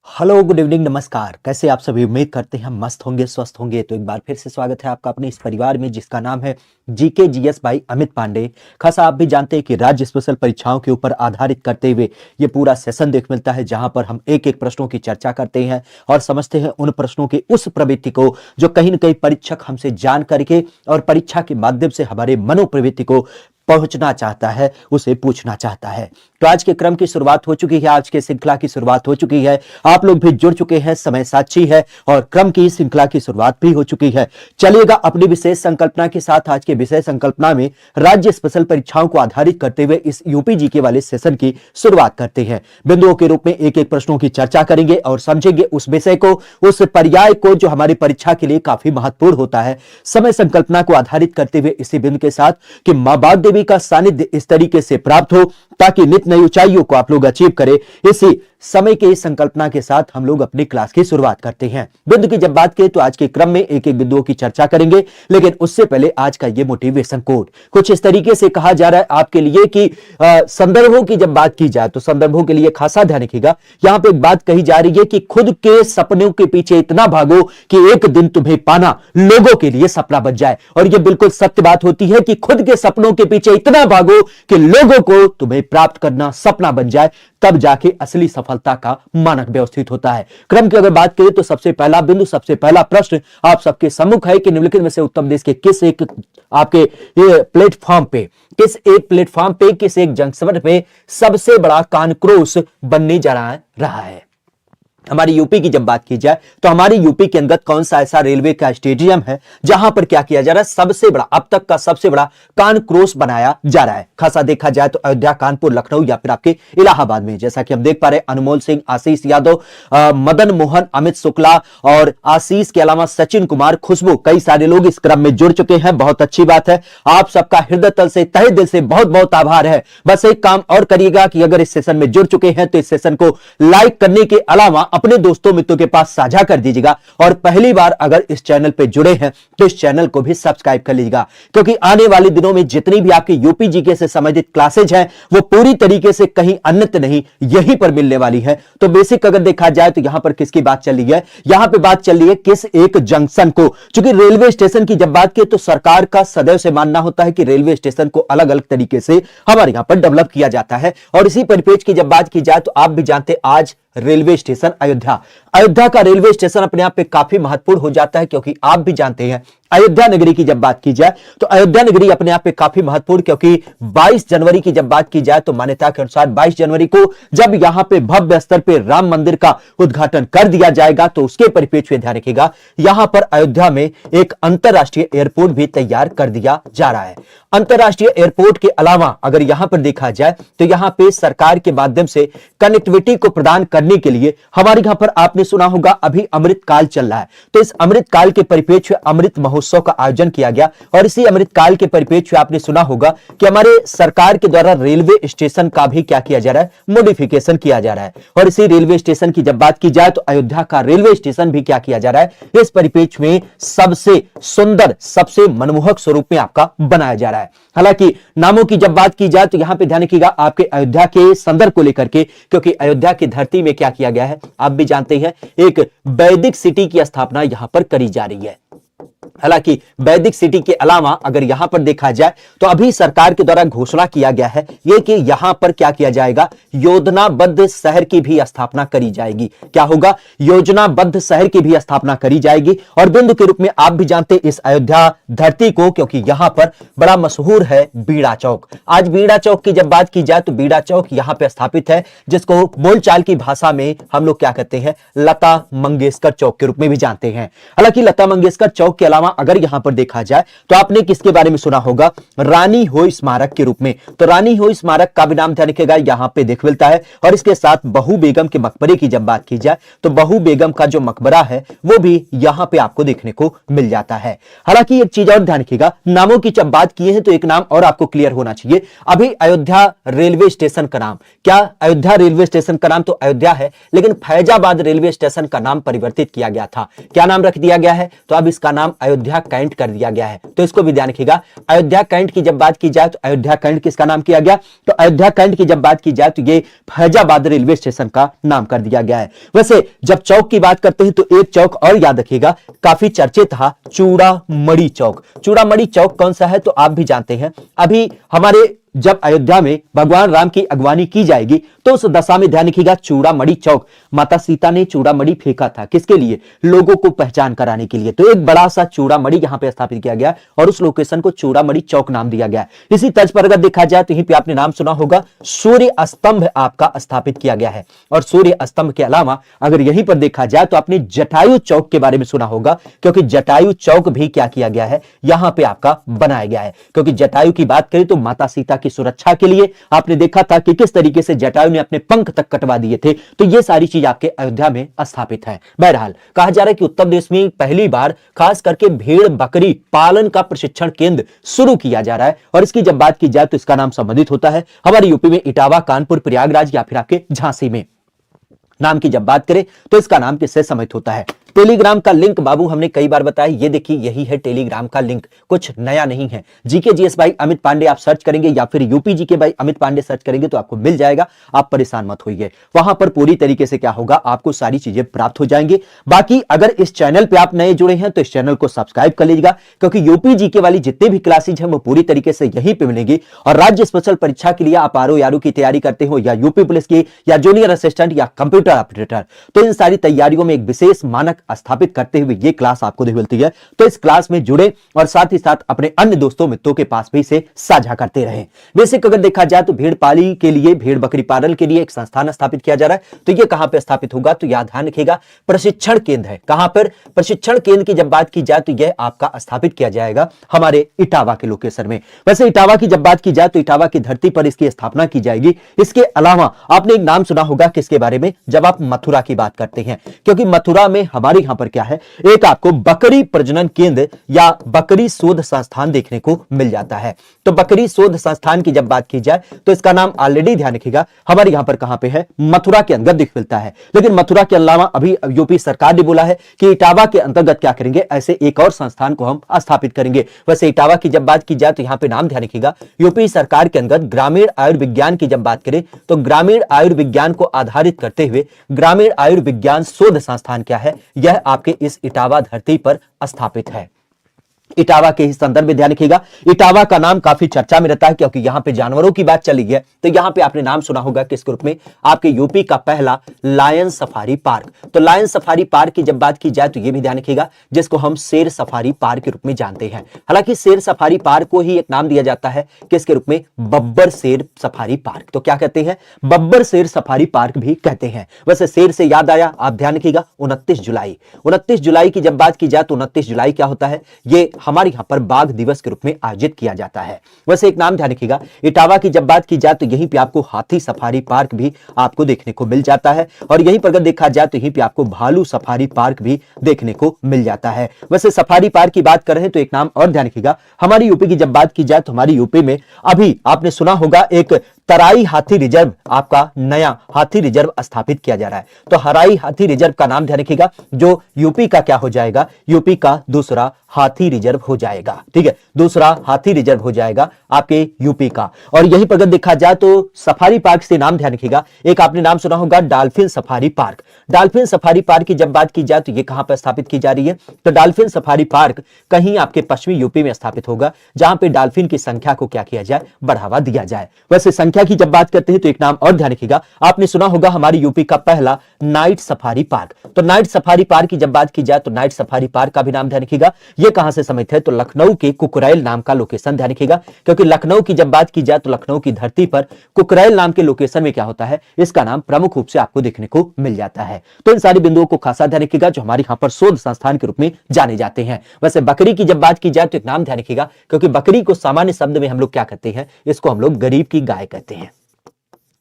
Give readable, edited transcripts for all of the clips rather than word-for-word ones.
Hello good evening नमस्कार। कैसे आप सभी? उम्मीद करते हैं मस्त होंगे, स्वस्थ होंगे। तो एक बार फिर से स्वागत है आपका अपने इस परिवार में जिसका नाम है GK GS by Amit Pandey. खासा आप भी जानते हैं कि राज्य स्पेशल परीक्षाओं के ऊपर आधारित करते हुए ये पूरा सेशन देख मिलता है जहां पर हम एक एक प्रश्नों की चर्चा करते हैं और समझते हैं उन प्रश्नों के उस प्रवृत्ति को जो कहीं ना कहीं परीक्षक हमसे जान करके और परीक्षा के माध्यम से हमारे मनोप्रवृत्ति को पहुंचना चाहता है, उसे पूछना चाहता है। तो आज के क्रम की शुरुआत हो चुकी है, आज के श्रृंखला की शुरुआत हो चुकी है। आप लोग भी जुड़ चुके हैं, समय साक्षी है और क्रम की श्रृंखला की शुरुआत भी हो चुकी है। चलिएगा अपनी विशेष संकल्पना के साथ आज के विषय संकल्पना में राज्य स्पेशल परीक्षाओं को आधारित करते हुए इस यूपीजीके वाले सेशन की शुरुआत करते हैं। बिंदुओं के रूप में एक एक प्रश्नों की चर्चा करेंगे और समझेंगे उस विषय को, उस पर्याय को जो हमारी परीक्षा के लिए काफी महत्वपूर्ण होता है। समय संकल्पना को आधारित करते हुए इसी बिंदु के साथ कि मां बाप देवी का सानिध्य इस तरीके से प्राप्त हो ताकि नित नई ऊंचाइयों को आप लोग अचीव करें। इसी समय के इस संकल्पना के साथ हम लोग अपनी क्लास की शुरुआत करते हैं। बिंदु की जब बात करें तो आज के क्रम में एक एक बिंदुओं की चर्चा करेंगे, लेकिन उससे पहले आज का ये मोटिवेशन कोड कुछ इस तरीके से कहा जा रहा है आपके लिए कि संदर्भों की जब बात की जाए तो संदर्भों के लिए खासा ध्यान रखिएगा। यहां पे एक बात कही जा रही है कि खुद के सपनों के पीछे इतना भागो कि एक दिन तुम्हें पाना लोगों के लिए सपना बन जाए। और यह बिल्कुल सत्य बात होती है कि खुद के सपनों के पीछे इतना भागो कि लोगों को तुम्हें प्राप्त करना सपना बन जाए, तब जाके असली सफलता का मानक व्यवस्थित होता है। क्रम की अगर बात करें तो सबसे पहला बिंदु, सबसे पहला प्रश्न आप सबके सम्मुख है कि निम्नलिखित में से उत्तम देश के किस एक आपके प्लेटफॉर्म पे, किस एक प्लेटफॉर्म पे, किस एक जंक्शन पे सबसे बड़ा कानक्रोश बनने जा रहा है। हमारी यूपी की जब बात की जाए तो हमारी यूपी के अंदर कौन सा ऐसा रेलवे का स्टेडियम है जहां पर क्या किया जा रहा है, सबसे बड़ा, अब तक का सबसे बड़ा कानक्रोश बनाया जा रहा है। खासा देखा जाए तो अयोध्या, कानपुर, लखनऊ या फिर आपके इलाहाबाद में, जैसा कि हम देख पा रहे हैं अनमोल सिंह, आशीष यादव, मदन मोहन, अमित शुक्ला और आशीष के अलावा सचिन कुमार, खुशबू, कई सारे लोग इस क्रम में जुड़ चुके हैं। बहुत अच्छी बात है। आप सबका हृदय तल से, तहे दिल से बहुत बहुत आभार है। बस एक काम और करिएगा कि अगर इस सेशन में जुड़ चुके हैं तो इस सेशन को लाइक करने के अलावा अपने दोस्तों मित्रों के पास साझा कर दीजिएगा और पहली बार अगर इस चैनल पे जुड़े हैं तो इस चैनल को भी सब्सक्राइब कर लीजिएगा, क्योंकि आने वाले दिनों में जितनी भी आपकी यूपी जीके से संबंधित क्लासेज हैं वो पूरी तरीके से कहीं अन्यत्र नहीं, यहीं पर मिलने वाली है। तो बेसिक अगर देखा जाए तो यहां पर किसकी बात चल रही है, यहां पर बात चल रही है किस एक जंक्शन को। क्योंकि रेलवे स्टेशन की जब बात की तो सरकार का सदैव से मानना होता है कि रेलवे स्टेशन को अलग अलग तरीके से हमारे यहां पर डेवलप किया जाता है। और इसी परिप्रेक्ष्य की जब बात की जाए तो आप भी जानते आज रेलवे स्टेशन अयोध्या का रेलवे स्टेशन अपने आप पे काफी महत्वपूर्ण हो जाता है, क्योंकि आप भी जानते हैं अयोध्या नगरी की जब बात की जाए तो अयोध्या नगरी अपने आप पे काफी महत्वपूर्ण, क्योंकि 22 जनवरी की जब बात की जाए तो मान्यता के अनुसार 22 जनवरी को जब यहां पे भव्य स्तर पे राम मंदिर का उद्घाटन कर दिया जाएगा तो उसके परिप्रेक्ष्य में ध्यान रखिएगा यहां पर अयोध्या में एक अंतरराष्ट्रीय एयरपोर्ट भी तैयार कर दिया जा रहा है। अंतरराष्ट्रीय एयरपोर्ट के अलावा अगर यहां पर देखा जाए तो यहां पे सरकार के माध्यम से कनेक्टिविटी को प्रदान करने के लिए हमारे यहां पर आपने सुना होगा अभी अमृत काल चल रहा है, तो इस अमृत काल के परिप्रेक्ष्य अमृत महोत्सव का आयोजन किया गया। और इसी अमृत काल के परिप्रेक्ष्य आपने सुना होगा कि हमारे सरकार के द्वारा रेलवे स्टेशन का भी क्या किया जा रहा है, मॉडिफिकेशन किया जा रहा है। और इसी रेलवे स्टेशन की जब बात की जाए तो अयोध्या का रेलवे स्टेशन भी क्या किया जा रहा है, इस परिप्रेक्ष्य में सबसे सुंदर, सबसे मनमोहक स्वरूप में आपका बनाया जा रहा है। हालांकि नामों की जब बात की जाए तो यहां पे ध्यान रखिएगा आपके अयोध्या के संदर्भ को लेकर के, क्योंकि अयोध्या की धरती में क्या किया गया है, आप भी जानते हैं एक वैदिक सिटी की स्थापना यहां पर करी जा रही है। हालांकि वैदिक सिटी के अलावा अगर यहां पर देखा जाए तो अभी सरकार के द्वारा घोषणा किया गया है यह कि यहां पर क्या किया जाएगा, योजनाबद्ध शहर की भी स्थापना करी जाएगी। क्या होगा, योजनाबद्ध शहर की भी स्थापना करी जाएगी। और बिंदु के रूप में आप भी जानते इस अयोध्या धरती को, क्योंकि यहां पर बड़ा मशहूर है बीड़ा चौक। आज बीड़ा चौक की जब बात की जाए तो बीड़ा चौक यहां पर स्थापित है, जिसको बोलचाल की भाषा में हम लोग क्या कहते हैं, लता मंगेशकर चौक के रूप में भी जानते हैं। हालांकि लता मंगेशकर चौक के अलावा अगर यहां पर देखा जाए तो आपने किसके बारे में सुना होगा, रानी हो स्मारक के रूप में। तो रानी हो स्मारक का भी नाम ध्यान रखिएगा यहां पे देख मिलता है। और इसके साथ बहू बेगम के मकबरे की जब बात की जाए तो बहू बेगम का जो मकबरा है वो भी यहां पे आपको देखने को मिल जाता है। हालांकि एक चीज और ध्यान रखिएगा, नामों की जब बात की है तो एक नाम और आपको क्लियर होना चाहिए। अभी अयोध्या रेलवे स्टेशन का नाम क्या, अयोध्या रेलवे स्टेशन का नाम तो अयोध्या है, लेकिन फैजाबाद रेलवे स्टेशन का नाम परिवर्तित किया गया था। क्या नाम रख दिया गया है, तो अब इसका नाम अयोध्या कैंट कर दिया गया है, तो इसको भी ध्यान रखिएगा। अयोध्या कैंट की जब बात की जाए तो अयोध्या कैंट किसका नाम किया गया, तो अयोध्या कैंट की जब बात की जाए तो ये फैजाबाद रेलवे स्टेशन का नाम कर दिया गया है। वैसे जब चौक की बात करते हैं तो एक चौक और याद रखिएगा, काफी चर्चित था, चूड़ामणि चौक। चूड़ामणि चौक कौन सा है तो आप भी जानते हैं। अभी हमारे जब अयोध्या में भगवान राम की अगवानी की जाएगी तो उस दशा में ध्यान रखिएगा चूड़ामणि चौक, माता सीता ने चूड़ामणि फेंका था, किसके लिए, लोगों को पहचान कराने के लिए। तो एक बड़ा सा चूड़ामणि यहां पे स्थापित किया गया और उस लोकेशन को चूड़ामणि चौक नाम दिया गया। इसी तर्ज पर अगर देखा जाए तो यहीं पे आपने नाम सुना होगा, सूर्य स्तंभ आपका स्थापित किया गया है। और सूर्य स्तंभ के अलावा अगर यहीं पर देखा जाए तो आपने जटायु चौक के बारे में सुना होगा, क्योंकि जटायु चौक भी क्या किया गया है, यहां पे आपका बनाया गया है। क्योंकि जटायु की बात करें तो माता सीता की सुरक्षा के लिए आपने देखा था कि किस तरीके से जटायु ने अपने पंख तक कटवा दिए थे, तो ये सारी चीज आपके अयोध्या में स्थापित है। बहरहाल कहा जा रहा है कि उत्तर प्रदेश में पहली बार खास करके भेड़ बकरी पालन का प्रशिक्षण केंद्र शुरू किया जा रहा है। और इसकी जब बात की जाए तो इसका नाम संबंधित होता है हमारे यूपी में इटावा, कानपुर, प्रयागराज या फिर आपके झांसी में। नाम की जब बात करें तो इसका नाम किससे संबंधित होता है। टेलीग्राम का लिंक बाबू हमने कई बार बताया, ये देखिए यही है टेलीग्राम का लिंक, कुछ नया नहीं है। जीके जीएस भाई अमित पांडे आप सर्च करेंगे या फिर यूपी जीके भाई अमित पांडे सर्च करेंगे तो आपको मिल जाएगा, आप परेशान मत होइए। वहां पर पूरी तरीके से क्या होगा, आपको सारी चीजें प्राप्त हो जाएंगी। बाकी अगर इस चैनल पे आप नए जुड़े हैं तो इस चैनल को सब्सक्राइब कर लीजिएगा, क्योंकि यूपी जीके वाली जितने भी क्लासेज हैं वो पूरी तरीके से यहीं पे मिलेंगी। और राज्य स्पेशल परीक्षा के लिए आप आरओ यारू की तैयारी करते हो या यूपी पुलिस की या जूनियर असिस्टेंट या कंप्यूटर ऑपरेटर, तो इन सारी तैयारियों में एक विशेष मानक स्थापित करते हुए ये क्लास आपको मिलती है। तो इस क्लास में जुड़े और साथ ही साथ अपने अन्य दोस्तों मित्रों के पास भी इसे साझा करते रहें। बेसिक अगर देखा जाए तो भेड़ पाली के लिए, भेड़ बकरी पालन के लिए एक संस्थान स्थापित किया जा रहा है। तो ये कहां पे स्थापित होगा, तो याद ध्यान रखिएगा प्रशिक्षण केंद्र है। कहां पर, प्रशिक्षण केंद्र की जब बात की जाए तो यह आपका स्थापित किया जाएगा हमारे इटावा के लोकेशन में। वैसे इटावा की जब बात की जाए तो इटावा की धरती पर इसकी स्थापना की जाएगी। इसके अलावा आपने एक नाम सुना होगा किसके बारे में, जब आप मथुरा की बात करते हैं, क्योंकि मथुरा में हमारे यहां पर क्या है, एक आपको बकरी प्रजनन केंद्र या बकरी शोध संस्थान देखने को मिल जाता है। तो बकरी शोध संस्थान की जब बात की जाए तो इसका नाम ऑलरेडी ध्यान रखिएगा हमारे यहां पर कहां पे है, मथुरा के अंदर दिख मिलता है। लेकिन मथुरा के अलावा अभी यूपी सरकार ने बोला है कि इटावा के अंतर्गत क्या करेंगे, ऐसे एक और संस्थान को हम स्थापित करेंगे। वैसे इटावा की जब बात की जाए तो यहां पे नाम ध्यान रखिएगा, यूपी सरकार के अंदर ग्रामीण आयुर्विज्ञान की जब बात करें तो ग्रामीण आयुर्विज्ञान को आधारित करते हुए ग्रामीण आयुर्विज्ञान शोध संस्थान क्या है, यह आपके इस इटावा धरती पर स्थापित है। इटावा के ही संदर्भ में ध्यान रखिएगा, इटावा का नाम काफी चर्चा में रहता है क्योंकि यहां पे जानवरों की बात चली है। तो यहां पे आपने नाम सुना होगा किस ग्रुप में, आपके यूपी का पहला लायन सफारी पार्क। तो लायन सफारी पार्क की जब बात की जाए तो यह भी ध्यान रखिएगा, जिसको हम शेर सफारी पार्क के रूप में जानते हैं। हालांकि शेर सफारी पार्क को ही एक नाम दिया जाता है किसके रूप में, बब्बर शेर सफारी पार्क। तो क्या कहते हैं, बब्बर शेर सफारी पार्क भी कहते हैं। वैसे शेर से याद आया, आप ध्यान रखिएगा 29 जुलाई की जब बात की जाए तो 29 जुलाई क्या होता है, ये हमारे यहां पर बाघ दिवस के रूप में आयोजित किया जाता है। वैसे एक नाम ध्यान रखिएगा, इटावा की जब बात की जाए तो यहीं पे आपको हाथी सफारी पार्क भी आपको देखने को मिल जाता है। और यहीं पर अगर देखा जाए तो यहीं पे आपको भालू सफारी पार्क भी देखने को मिल जाता है। वैसे सफारी पार्क की बात कर रहे हैं तो एक नाम और ध्यान रखिएगा, हमारी यूपी की जब बात की जाए तो हमारी यूपी में अभी आपने सुना होगा एक तराई हाथी रिजर्व, आपका नया हाथी रिजर्व स्थापित किया जा रहा है। तो हराई हाथी रिजर्व का नाम ध्यान रखिएगा, जो यूपी का क्या हो जाएगा, यूपी का दूसरा हाथी रिजर्व हो जाएगा। ठीक है, दूसरा हाथी रिजर्व हो जाएगा आपके यूपी का। और यहीं पर अगर देखा जाए तो सफारी पार्क से नाम ध्यान रखिएगा, एक आपने नाम सुना होगा dolphin safari park. Dolphin safari park की जब बात की जाए तो ये कहां पर स्थापित की जा रही है, तो डॉल्फिन सफारी पार्क कहीं आपके पश्चिमी यूपी में स्थापित होगा, जहां पे डॉल्फिन की संख्या को क्या किया जाए, बढ़ावा दिया जाए। वैसे संख्या की जब बात करते हैं तो एक नाम और ध्यान रखिएगा, आपने सुना होगा हमारी यूपी का पहला नाइट सफारी पार्क। तो नाइट सफारी पार्क की जब बात की जाए तो नाइट सफारी पार्क का भी नाम ध्यान रखिएगा, ये कहां से संबंधित है, तो लखनऊ के कुकरैल नाम का लोकेशन ध्यान रखिएगा, क्योंकि लखनऊ की जब बात की जाए तो लखनऊ की धरती पर कुकरैल नाम के लोकेशन में क्या होता है, इसका नाम प्रमुख रूप से आपको देखने को मिल जाता है। तो इन सारी बिंदुओं को खासा ध्यान रखिएगा जो हमारे यहां पर शोध संस्थान के रूप में जाने जाते हैं। वैसे बकरी की जब बात की जाए तो एक नाम ध्यान रखिएगा, क्योंकि बकरी को सामान्य शब्द में हम लोग क्या कहते हैं, इसको हम लोग गरीब की गाय कहते हैं।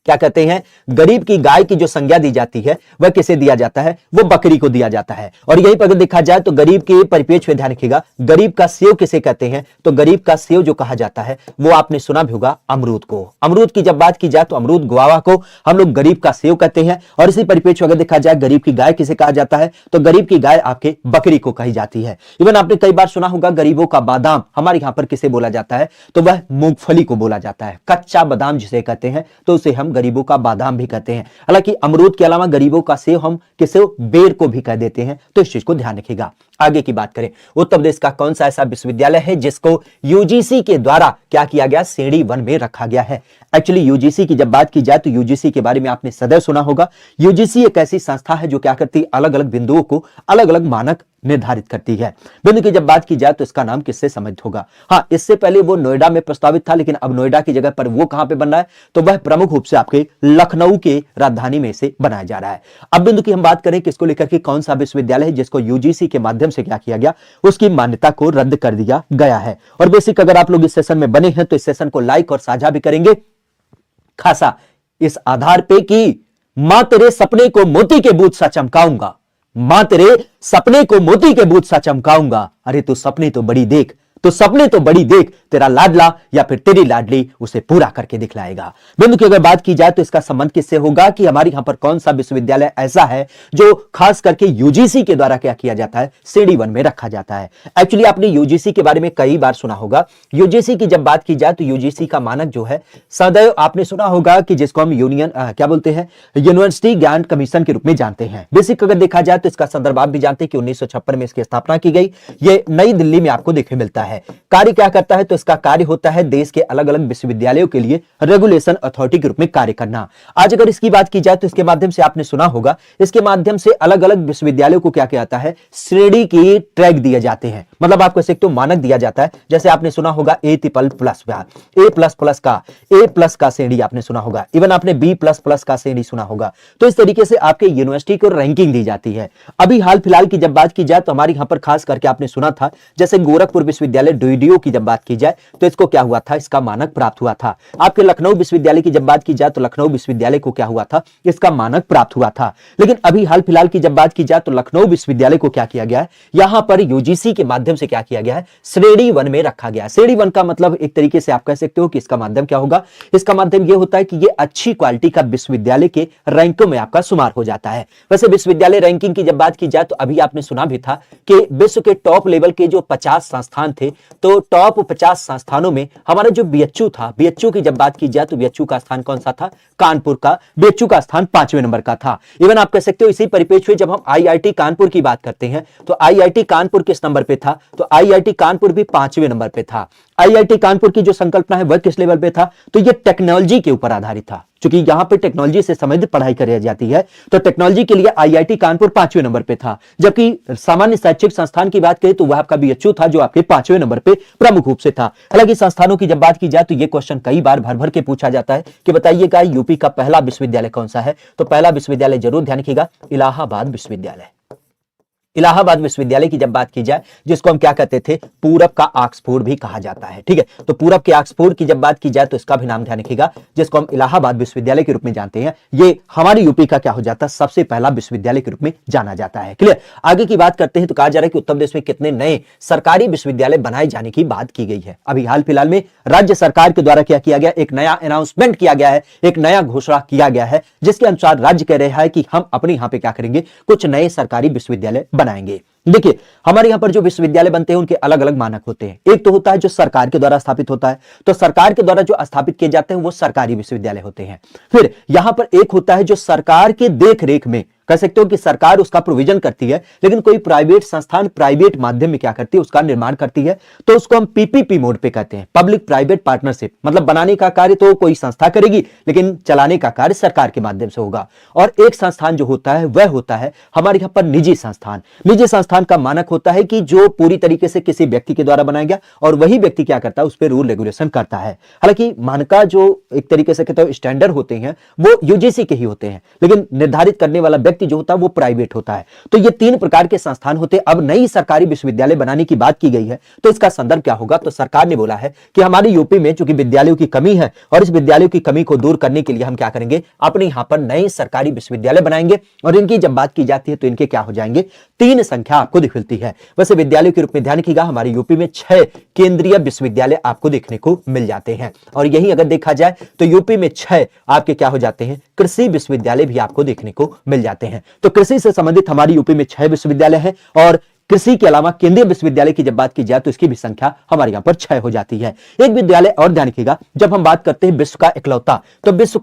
क्या कहते हैं, गरीब की गाय की जो संज्ञा दी जाती है वह किसे दिया जाता है, वो बकरी को दिया जाता है। और यही पर अगर देखा जाए तो गरीब के परिप्रेक्ष्य में ध्यान रखिएगा, गरीब का सेव किसे कहते हैं, तो गरीब का सेव जो कहा जाता है वो आपने सुना भी होगा अमरूद को। अमरूद की जब बात की जाए तो अमरूद गुआवा को हम लोग गरीब का सेव कहते हैं। और इसी परिप्रेक्ष्य अगर देखा जाए गरीब की गाय किसे कहा जाता है, तो गरीब की गाय आपके बकरी को कही जाती है। इवन आपने कई बार सुना होगा गरीबों का बादाम हमारे यहां पर किसे बोला जाता है, तो वह मूंगफली को बोला जाता है। कच्चा बादाम जिसे कहते हैं तो उसे हम गरीबों का बादाम भी कहते हैं। हालांकि अमरूद के अलावा गरीबों का सेव हम किसे बेर को भी कह देते हैं, तो इस चीज को ध्यान रखिएगा। आगे की बात करें, उत्तर प्रदेश का कौन सा ऐसा विश्वविद्यालय है जिसको यूजीसी के द्वारा क्या किया गया, श्रेणी 1 में रखा गया है। एक्चुअली यूजीसी की जब बात की जाए तो यूजीसी के बारे में आपने सदैव सुना होगा। यूजीसी एक ऐसी संस्था है जो क्या करती है, अलग अलग बिंदुओं को अलग अलग मानक निर्धारित करती है। बिंदु की जब बात की जाए तो इसका नाम किससे संबंधित होगा, हाँ इससे पहले वो नोएडा में प्रस्तावित था, लेकिन अब नोएडा की जगह पर वो कहां पे बन रहा है, तो वह प्रमुख रूप से आपके लखनऊ के राजधानी में से बनाया जा रहा है। अब बिंदु की हम बात करें किसको लेकर के, कौन सा विश्वविद्यालय है जिसको यूजीसी के माध्यम से क्या किया गया, उसकी मान्यता को रद्द कर दिया गया है। और बेसिक अगर आप लोग इस सेशन में बने हैं तो इस सेशन को लाइक और साझा भी करेंगे, खासा इस आधार पे कि मां तेरे सपने को मोती के बूथ सा चमकाऊंगा, मां तेरे सपने को मोती के बूथ सा चमकाऊंगा। अरे तू सपने तो बड़ी देख, तो सपने तो बड़ी देख, तेरा लाडला या फिर तेरी लाडली उसे पूरा करके दिखलाएगा। बिंदु की अगर बात की जाए तो इसका संबंध किससे होगा कि हमारे यहां पर कौन सा विश्वविद्यालय ऐसा है जो खास करके यूजीसी के द्वारा क्या किया जाता है, श्रेणी 1 में रखा जाता है। एक्चुअली आपने यूजीसी के बारे में कई बार सुना होगा। यूजीसी की जब बात की जाए तो यूजीसी का मानक जो है सदैव आपने सुना होगा कि जिसको हम यूनियन क्या बोलते हैं, यूनिवर्सिटी ज्ञान कमीशन के रूप में जानते हैं। बेसिक अगर देखा जाए तो इसका संदर्भ आप भी जानते हैं कि 1956 में इसकी स्थापना की गई। यह नई दिल्ली में आपको देखने मिलता है। कार्य क्या करता है, तो इसका कार्य होता है देश के अलग अलग विश्वविद्यालयों के लिए रेगुलेशन अथॉरिटी के रूप में कार्य करना। आज अगर इसकी बात की जाए तो इसके माध्यम से आपने सुना होगा, इसके माध्यम से अलग अलग विश्वविद्यालयों को क्या किया जाता है, श्रेणी की ट्रैक दिए जाते हैं। मतलब आपको एक तो मानक दिया जाता है, जैसे आपने सुना होगा A++ का A+ का श्रेणी आपने सुना होगा, इवन आपने B++ का श्रेणी सुना होगा। तो इस तरीके से आपके यूनिवर्सिटी को रैंकिंग दी जाती है। अभी हाल फिलहाल की जब बात की जाए तो हमारे यहां पर खास करके आपने सुना था, जैसे गोरखपुर विश्वविद्यालय डीडीओ की जब बात की जाए तो इसको क्या हुआ था, इसका मानक प्राप्त हुआ था। आपके लखनऊ विश्वविद्यालय की जब बात की जाए तो लखनऊ विश्वविद्यालय को क्या हुआ था, इसका मानक प्राप्त हुआ था। लेकिन अभी हाल फिलहाल की जब बात की जाए तो लखनऊ विश्वविद्यालय को क्या किया गया है, यहां पर यूजीसी के माध्यम से क्या किया गया है, श्रेणी 1 में रखा गया है। श्रेणी 1 का मतलब एक तरीके से आप कह सकते हो कि इसका माध्यम क्या होगा, इसका माध्यम यह होता है कि यह अच्छी क्वालिटी का विश्वविद्यालय के रैंकों में आपका शुमार हो जाता है। वैसे विश्वविद्यालय रैंकिंग की जब बात की जाए तो अभी आपने सुना भी था कि विश्व के टॉप लेवल के जो 50 संस्थान थे, तो टॉप 50 संस्थानों में हमारा जो बीएचयू था, बीएचयू की जब बात की जाए तो बीएचयू का स्थान कौन सा था, कानपुर का बीएचयू का स्थान 5वें नंबर का था। इवन आप कह सकते हो इसी परिप्रेक्ष्य में जब हम आईआईटी कानपुर की बात करते हैं तो आईआईटी कानपुर किस नंबर पे था, तो आईआईटी कानपुर भी 5वें नंबर पे था। आईआईटी कानपुर की जो संकल्पना है वह किस लेवल पे था, तो यह टेक्नोलॉजी के ऊपर आधारित था। क्योंकि यहां पे टेक्नोलॉजी से संबंधित पढ़ाई करी जाती है, तो टेक्नोलॉजी के लिए आईआईटी कानपुर 5वें नंबर पे था। जबकि सामान्य शैक्षिक संस्थान की बात करें तो वह आपका बीएचयू था जो आपके 5वें नंबर पे प्रमुख रूप से था। हालांकि संस्थानों की जब बात की जाए तो यह क्वेश्चन कई बार भर भर के पूछा जाता है कि बताइएगा यूपी का पहला विश्वविद्यालय कौन सा है, तो पहला विश्वविद्यालय जरूर ध्यान रखिएगा, इलाहाबाद विश्वविद्यालय। इलाहाबाद विश्वविद्यालय की जब बात की जाए, जिसको हम क्या कहते थे, पूरब का ऑक्सफोर्ड भी कहा जाता है। ठीक है, तो पूरब के ऑक्सफोर्ड की जब बात की जाए तो इसका भी नाम ध्यान रखिएगा, जिसको हम इलाहाबाद विश्वविद्यालय के रूप में जानते हैं। ये हमारे यूपी का क्या हो जाता है, सबसे पहला विश्वविद्यालय के रूप में जाना जाता है। क्लियर। आगे की बात करते हैं तो कहा जा रहा है कि उत्तर प्रदेश में कितने नए सरकारी विश्वविद्यालय बनाए जाने की बात की गई है। अभी हाल फिलहाल में राज्य सरकार के द्वारा क्या किया गया, एक नया अनाउंसमेंट किया गया है, एक नया घोषणा किया गया है, जिसके अनुसार राज्य कह रहा है कि हम अपने यहां पे क्या करेंगे, कुछ नए सरकारी विश्वविद्यालय बनाएंगे। देखिए हमारे यहां पर जो विश्वविद्यालय बनते हैं उनके अलग अलग मानक होते हैं। एक तो होता है जो सरकार के द्वारा स्थापित होता है, तो सरकार के द्वारा जो स्थापित किए जाते हैं वो सरकारी विश्वविद्यालय होते हैं। फिर यहां पर एक होता है जो सरकार के देख रेख में, कह सकते हो कि सरकार उसका प्रोविजन करती है, लेकिन कोई प्राइवेट संस्थान प्राइवेट माध्यम में क्या करती है, उसका निर्माण करती है, तो उसको हम पीपीपी मोड पे कहते हैं, पब्लिक प्राइवेट पार्टनरशिप। मतलब बनाने का कार्य तो कोई संस्था करेगी, लेकिन चलाने का कार्य सरकार के माध्यम से होगा। और एक संस्थान जो होता है वह होता है हमारे यहां पर निजी संस्थान। निजी संस्थान संस्थान का मानक होता है कि जो पूरी तरीके से किसी व्यक्ति के द्वारा बनाया गया और वही व्यक्ति क्या करता है, उस पर रूल रेगुलेशन करता है। हालांकि मानका जो एक तरीके से कहते हैं स्टैंडर्ड होते हैं वो यूजीसी के ही होते हैं, लेकिन निर्धारित करने वाला व्यक्ति जो होता है वो प्राइवेट होता है। तो ये 3 प्रकार के संस्थान होते हैं। अब नई सरकारी विश्वविद्यालय बनाने की बात की गई है, तो इसका संदर्भ क्या होगा? तो सरकार ने बोला है कि हमारी यूपी में चूंकि विद्यालयों की कमी है और इस विद्यालयों की कमी को दूर करने के लिए हम क्या करेंगे, अपने यहां पर नए सरकारी विश्वविद्यालय बनाएंगे। और इनकी जब बात की जाती है तो इनके क्या हो जाएंगे, 3 संख्या आपको दिख मिलती है। वैसे विद्यालयों के रूप में ध्यान रखिएगा, हमारे यूपी में 6 केंद्रीय विश्वविद्यालय आपको देखने को मिल जाते हैं। और यही अगर देखा जाए तो यूपी में 6 आपके क्या हो जाते हैं, कृषि विश्वविद्यालय भी आपको देखने को मिल जाते हैं। तो कृषि से संबंधित हमारी यूपी में 6 विश्वविद्यालय हैं। और कृषि के अलावा केंद्रीय विश्वविद्यालय की जब बात की जाए तो इसकी भी संख्या हमारे यहां पर 6 हो जाती है। एक विद्यालय और ध्यान रखिएगा, जब हम बात करते हैं विश्व का इकलौता, तो विश्व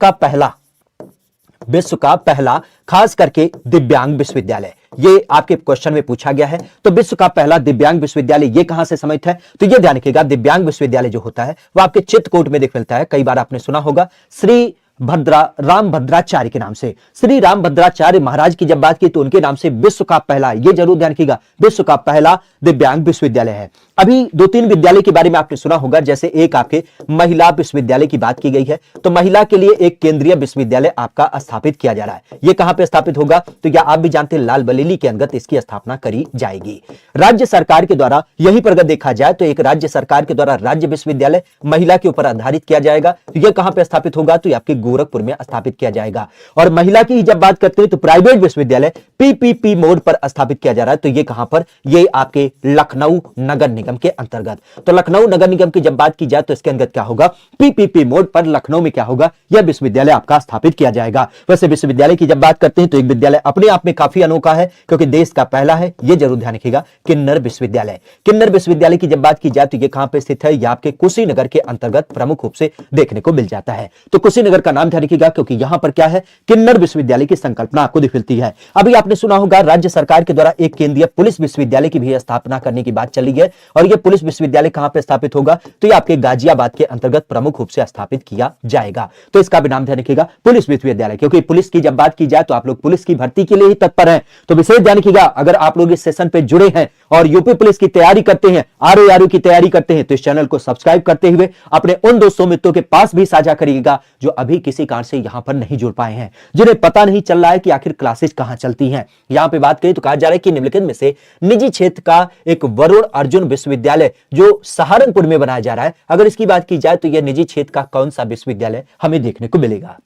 का पहला खास करके दिव्यांग विश्वविद्यालय, ये आपके क्वेश्चन में पूछा गया है। तो विश्व का पहला दिव्यांग विश्वविद्यालय ये कहां से संबंधित है? तो ये ध्यान रखिएगा, दिव्यांग विश्वविद्यालय जो होता है वो आपके चित्रकूट में दिख मिलता है। कई बार आपने सुना होगा श्री रामभद्राचार्य के नाम से। श्री रामभद्राचार्य महाराज की जब बात की तो उनके नाम से विश्व का पहला, ये जरूर ध्यान रखिएगा, विश्व का पहला दिव्यांग विश्वविद्यालय है। अभी 2-3 विद्यालय के बारे में आपने सुना होगा, जैसे एक आपके महिला विश्वविद्यालय की बात की गई है, तो महिला के लिए एक केंद्रीय विश्वविद्यालय आपका स्थापित किया जा रहा है। यह कहां पे स्थापित होगा? तो क्या आप भी जानते हैं, लाल बरेली के अंतर्गत इसकी स्थापना करी जाएगी। राज्य सरकार के द्वारा, यही पर अगर देखा जाए तो एक राज्य सरकार के द्वारा राज्य विश्वविद्यालय महिला के ऊपर आधारित किया जाएगा। तो यह कहां पे स्थापित होगा? तो आपके गोरखपुर में स्थापित किया जाएगा। और महिला की जब बात करते हैं तो प्राइवेट विश्वविद्यालय पीपीपी मोड पर स्थापित किया जा रहा है। तो ये कहां पर? ये आपके लखनऊ नगर निगम के अंतर्गत। तो लखनऊ नगर निगम की जब बात की जाए तो इसके अंतर्गत क्या होगा, पीपीपी मोड पर लखनऊ में क्या होगा, यह विश्वविद्यालय आपका स्थापित किया जाएगा। वैसे विश्वविद्यालय की जब बात करते हैं तो एक विद्यालय अपने आप में काफी अनोखा है क्योंकि देश का पहला है, यह जरूर ध्यान रखिएगा, किन्नर विश्वविद्यालय। किन्नर विश्वविद्यालय की जब बात की जाए तो यह कहां पर स्थित है? यह आपके कुशीनगर के अंतर्गत प्रमुख रूप से देखने को मिल जाता है। तो कुशीनगर का नाम ध्यान रखिएगा क्योंकि यहां पर क्या है, किन्नर विश्वविद्यालय की संकल्पना आपको दिख मिलती है। अभी आपने सुना होगा राज्य सरकार के द्वारा एक केंद्रीय पुलिस विश्वविद्यालय की भी स्थापना करने की बात चली है। और यह पुलिस विश्वविद्यालय कहां पे स्थापित होगा? तो यह आपके गाजियाबाद के अंतर्गत प्रमुख रूप से स्थापित किया जाएगा। तो इसका भी नाम ध्यान रखिएगा, पुलिस विश्वविद्यालय, क्योंकि पुलिस की जब बात की जाए तो आप लोग पुलिस की भर्ती के लिए ही तत्पर हैं। तो विशेष ध्यान रखिएगा, अगर आप लोग इस सेशन पे जुड़े हैं और यूपी पुलिस की तैयारी करते हैं, आरओ की तैयारी करते हैं, तो इस चैनल को सब्सक्राइब करते हुए अपने उन दोस्तों मित्रों के पास भी साझा करिएगा जो अभी किसी कारण से यहां पर नहीं जुड़ पाए हैं, जिन्हें पता नहीं चल रहा है कि आखिर क्लासेस कहां चलती हैं। यहां पे बात करें तो कहा जा रहा है कि निम्नलिखित में से निजी क्षेत्र का एक वरुण अर्जुन विश्वविद्यालय जो सहारनपुर में बनाया जा रहा है, अगर इसकी बात की जाए तो यह निजी क्षेत्र का कौन सा विश्वविद्यालय हमें देखने को मिलेगा?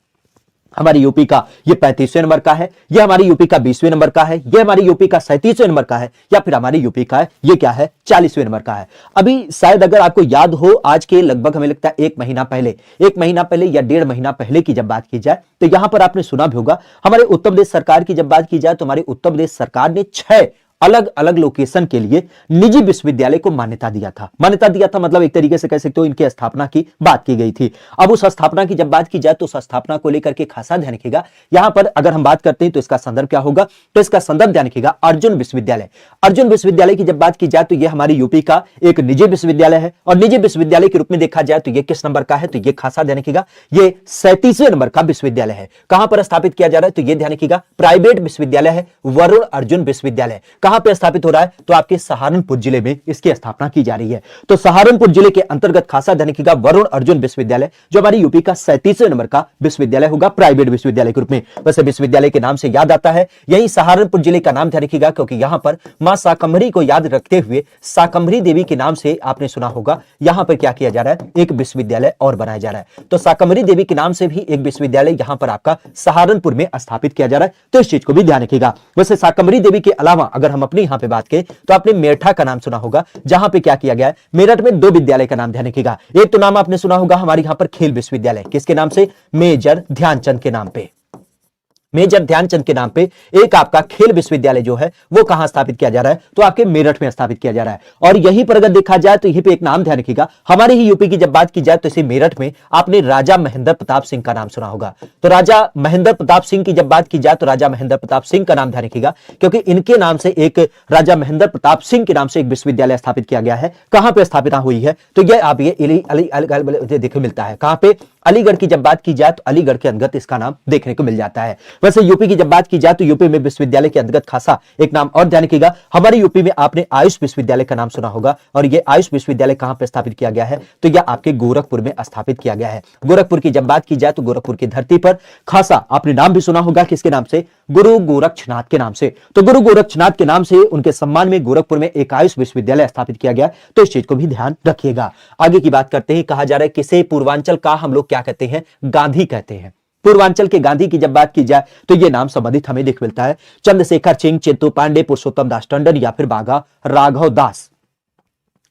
हमारी यूपी का ये 35वें नंबर का है, यह हमारी यूपी का 20वें नंबर का है, यह हमारी यूपी का 37वें नंबर का है, या फिर हमारी यूपी का ये क्या है, 40वें नंबर का है। अभी शायद अगर आपको याद हो, आज के लगभग हमें लगता है 1 महीना पहले या 1.5 महीना पहले की जब बात की जाए तो यहां पर आपने सुना भी होगा, हमारे उत्तर प्रदेश सरकार की जब बात की जाए तो हमारे उत्तर प्रदेश सरकार ने 6 अलग अलग लोकेशन के लिए निजी विश्वविद्यालय को मान्यता दिया था, मतलब एक तरीके से कह सकते हो इनकी स्थापना की बात की गई थी। अब उस स्थापना की जब बात की जाए तो उस स्थापना को लेकर के खासा ध्यान रखिएगा। यहां पर अगर हम बात करते हैं तो इसका संदर्भ क्या होगा, तो इसका संदर्भ ध्यान रखिएगा अर्जुन विश्वविद्यालय। अर्जुन विश्वविद्यालय की जब बात की जाए तो यह हमारी यूपी का एक निजी विश्वविद्यालय है, और निजी विश्वविद्यालय के रूप में देखा जाए तो यह किस नंबर का है, तो यह खासा ध्यान रखिएगा, यह 37वें नंबर का विश्वविद्यालय है। कहां पर स्थापित किया जा रहा है, तो यह ध्यान रखिएगा प्राइवेट विश्वविद्यालय है, वरुण अर्जुन विश्वविद्यालय। कहां पर स्थापित हो रहा है, तो आपके सहारनपुर जिले में इसकी स्थापना की जा रही है। तो सहारनपुर जिले के अंतर्गत खासा ध्यान रखिएगा वरुण अर्जुन विश्वविद्यालय, जो हमारी यूपी का 37वें नंबर का विश्वविद्यालय होगा, प्राइवेट विश्वविद्यालय के रूप में। वैसे विश्वविद्यालय के नाम से याद आता है, यही सहारनपुर जिले का नाम ध्यान रखिएगा क्योंकि यहां पर मां शाकंभरी को याद रखते हुए शाकंभरी देवी के नाम से आपने सुना होगा, यहां पर क्या किया जा रहा है, एक विश्वविद्यालय और बनाया जा रहा है। तो शाकंभरी देवी के नाम से भी एक विश्वविद्यालय यहां पर आपका सहारनपुर में स्थापित किया जा रहा है, तो इस चीज को भी ध्यान रखिएगा। वैसे शाकंभरी देवी के अलावा अगर हम अपने यहां पे बात करें तो आपने मेरठा का नाम सुना होगा, जहां पे क्या किया गया है, मेरठ में 2 विद्यालय का नाम ध्यान रखिएगा। एक तो नाम आपने सुना होगा हमारे यहां पर खेल विश्वविद्यालय, किसके नाम से, मेजर ध्यानचंद के नाम पे, मेजर ध्यानचंद के नाम पे एक आपका खेल विश्वविद्यालय जो है वो कहां स्थापित किया जा रहा है, तो आपके मेरठ में स्थापित किया जा रहा है। और यहीं पर अगर देखा जाए तो यहीं पे एक नाम ध्यान रखिएगा, हमारे ही यूपी की जब बात की जाए तो इसी मेरठ में आपने राजा महेंद्र प्रताप सिंह का नाम सुना होगा। तो राजा महेंद्र प्रताप सिंह की जब बात की जाए तो राजा महेंद्र प्रताप सिंह का नाम ध्यान रखिएगा क्योंकि इनके नाम से एक राजा महेंद्र प्रताप सिंह के नाम से एक विश्वविद्यालय स्थापित किया गया है। कहां पर स्थापित हुई है, तो यह आप ये देखने मिलता है, कहां पे, अलीगढ़ की जब बात की जाए तो अलीगढ़ के अंतर्गत इसका नाम देखने को मिल जाता है। वैसे यूपी की जब बात की जाए तो यूपी में विश्वविद्यालय के अंतर्गत खासा एक नाम और ध्यान रखिएगा, हमारे यूपी में आपने आयुष विश्वविद्यालय का नाम सुना होगा, और यह आयुष विश्वविद्यालय कहां पर स्थापित किया गया है, तो यह आपके गोरखपुर में स्थापित किया गया है। गोरखपुर की जब बात की जाए तो गोरखपुर की धरती पर खासा आपने नाम भी सुना होगा, किसके नाम से, गुरु गोरक्षनाथ के नाम से। तो गुरु गोरक्षनाथ के नाम से उनके सम्मान में गोरखपुर में एक आयुष विश्वविद्यालय स्थापित किया गया, तो इस चीज को भी ध्यान रखिएगा। आगे की बात करते हैं, कहा जा रहा है किसे पूर्वांचल का हम लोग क्या कहते हैं, गांधी कहते हैं। पूर्वांचल के गांधी की जब बात की जाए तो यह नाम संबंधित हमें देख मिलता है चंद्रशेखर सिंह, चित्तू पांडे, पुरुषोत्तम दास टंडन या फिर बाघा राघव दास।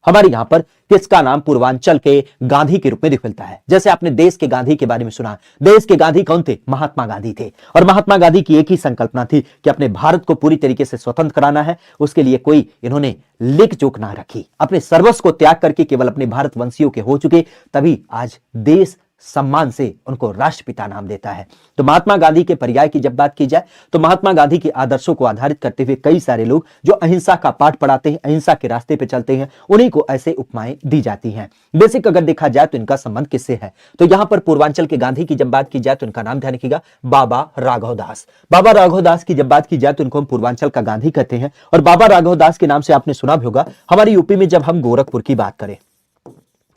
हमारे यहां पर किसका नाम पूर्वांचल के गांधी के रूप में दिख मिलता है। जैसे आपने देश के गांधी के बारे में सुना, देश के गांधी कौन थे, महात्मा गांधी थे, और महात्मा गांधी की एक ही संकल्पना थी कि अपने भारत को पूरी तरीके से स्वतंत्र कराना है। उसके लिए कोई इन्होंने लिक चूक ना रखी, अपने सर्वस्व को त्याग करके केवल अपने भारतवंशियों के हो चुके, तभी आज देश सम्मान से उनको राष्ट्रपिता नाम देता है। तो महात्मा गांधी के पर्याय की जब बात की जाए तो महात्मा गांधी के आदर्शों को आधारित करते हुए कई सारे लोग जो अहिंसा का पाठ पढ़ाते हैं, अहिंसा के रास्ते पे चलते हैं, उन्हीं को ऐसे उपमाएं दी जाती हैं। बेसिक अगर देखा जाए तो इनका संबंध किससे है, तो यहां पर पूर्वांचल के गांधी की जब बात की जाए तो इनका नाम ध्यान रखिएगा, बाबा राघव दास। बाबा राघव दास की जब बात की जाए तो इनको हम पूर्वांचल का गांधी कहते हैं। और बाबा राघव दास के नाम से आपने सुना भी होगा, हमारे यूपी में जब हम गोरखपुर की बात करें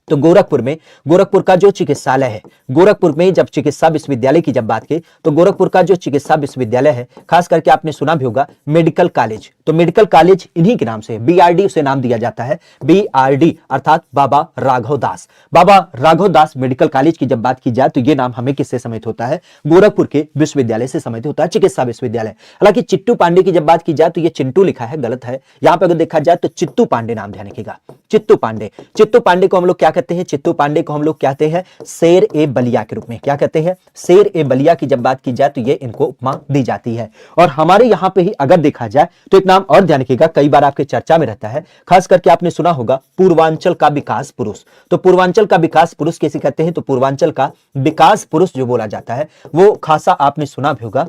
तो गोरखपुर का जो चिकित्सालय है, गोरखपुर में जब चिकित्सा विश्वविद्यालय की जब बात की तो गोरखपुर का जो चिकित्सा विश्वविद्यालय है, खास करके आपने सुना भी होगा मेडिकल कॉलेज, तो मेडिकल कॉलेज इन्हीं के नाम से बीआरडी उसे नाम दिया जाता है, बीआरडी अर्थात बाबा राघव दास। बाबा राघव दास मेडिकल कॉलेज की जब बात की जाए तो यह नाम हमें किससे समित होता है, गोरखपुर के विश्वविद्यालय से समित होता है, चिकित्सा विश्वविद्यालय। हालांकि चिट्टू पांडे की जब बात की जाए तो यह चिंटू लिखा है, गलत है, यहां पर अगर देखा जाए तो चित्तू पांडे नाम ध्यान रखिएगा, चित्तू पांडे। चित्तू पांडे को हम लोग क्या कहते हैं, चित्तू पांडे को हम लोग कहते हैं शेर ए बलिया के रूप में, क्या कहते हैं, शेर ए बलिया की जब बात की जाए तो ये इनको उपमा दी जाती है। और हमारे यहां पे ही अगर देखा जाए तो एक नाम और ध्यान रखिएगा, कई बार आपके चर्चा में रहता है, खास करके आपने सुना होगा पूर्वांचल का विकास पुरुष। तो पूर्वांचल का विकास पुरुष कैसे कहते हैं, तो पूर्वांचल का विकास पुरुष जो बोला जाता है वो खासा आपने सुना भी होगा,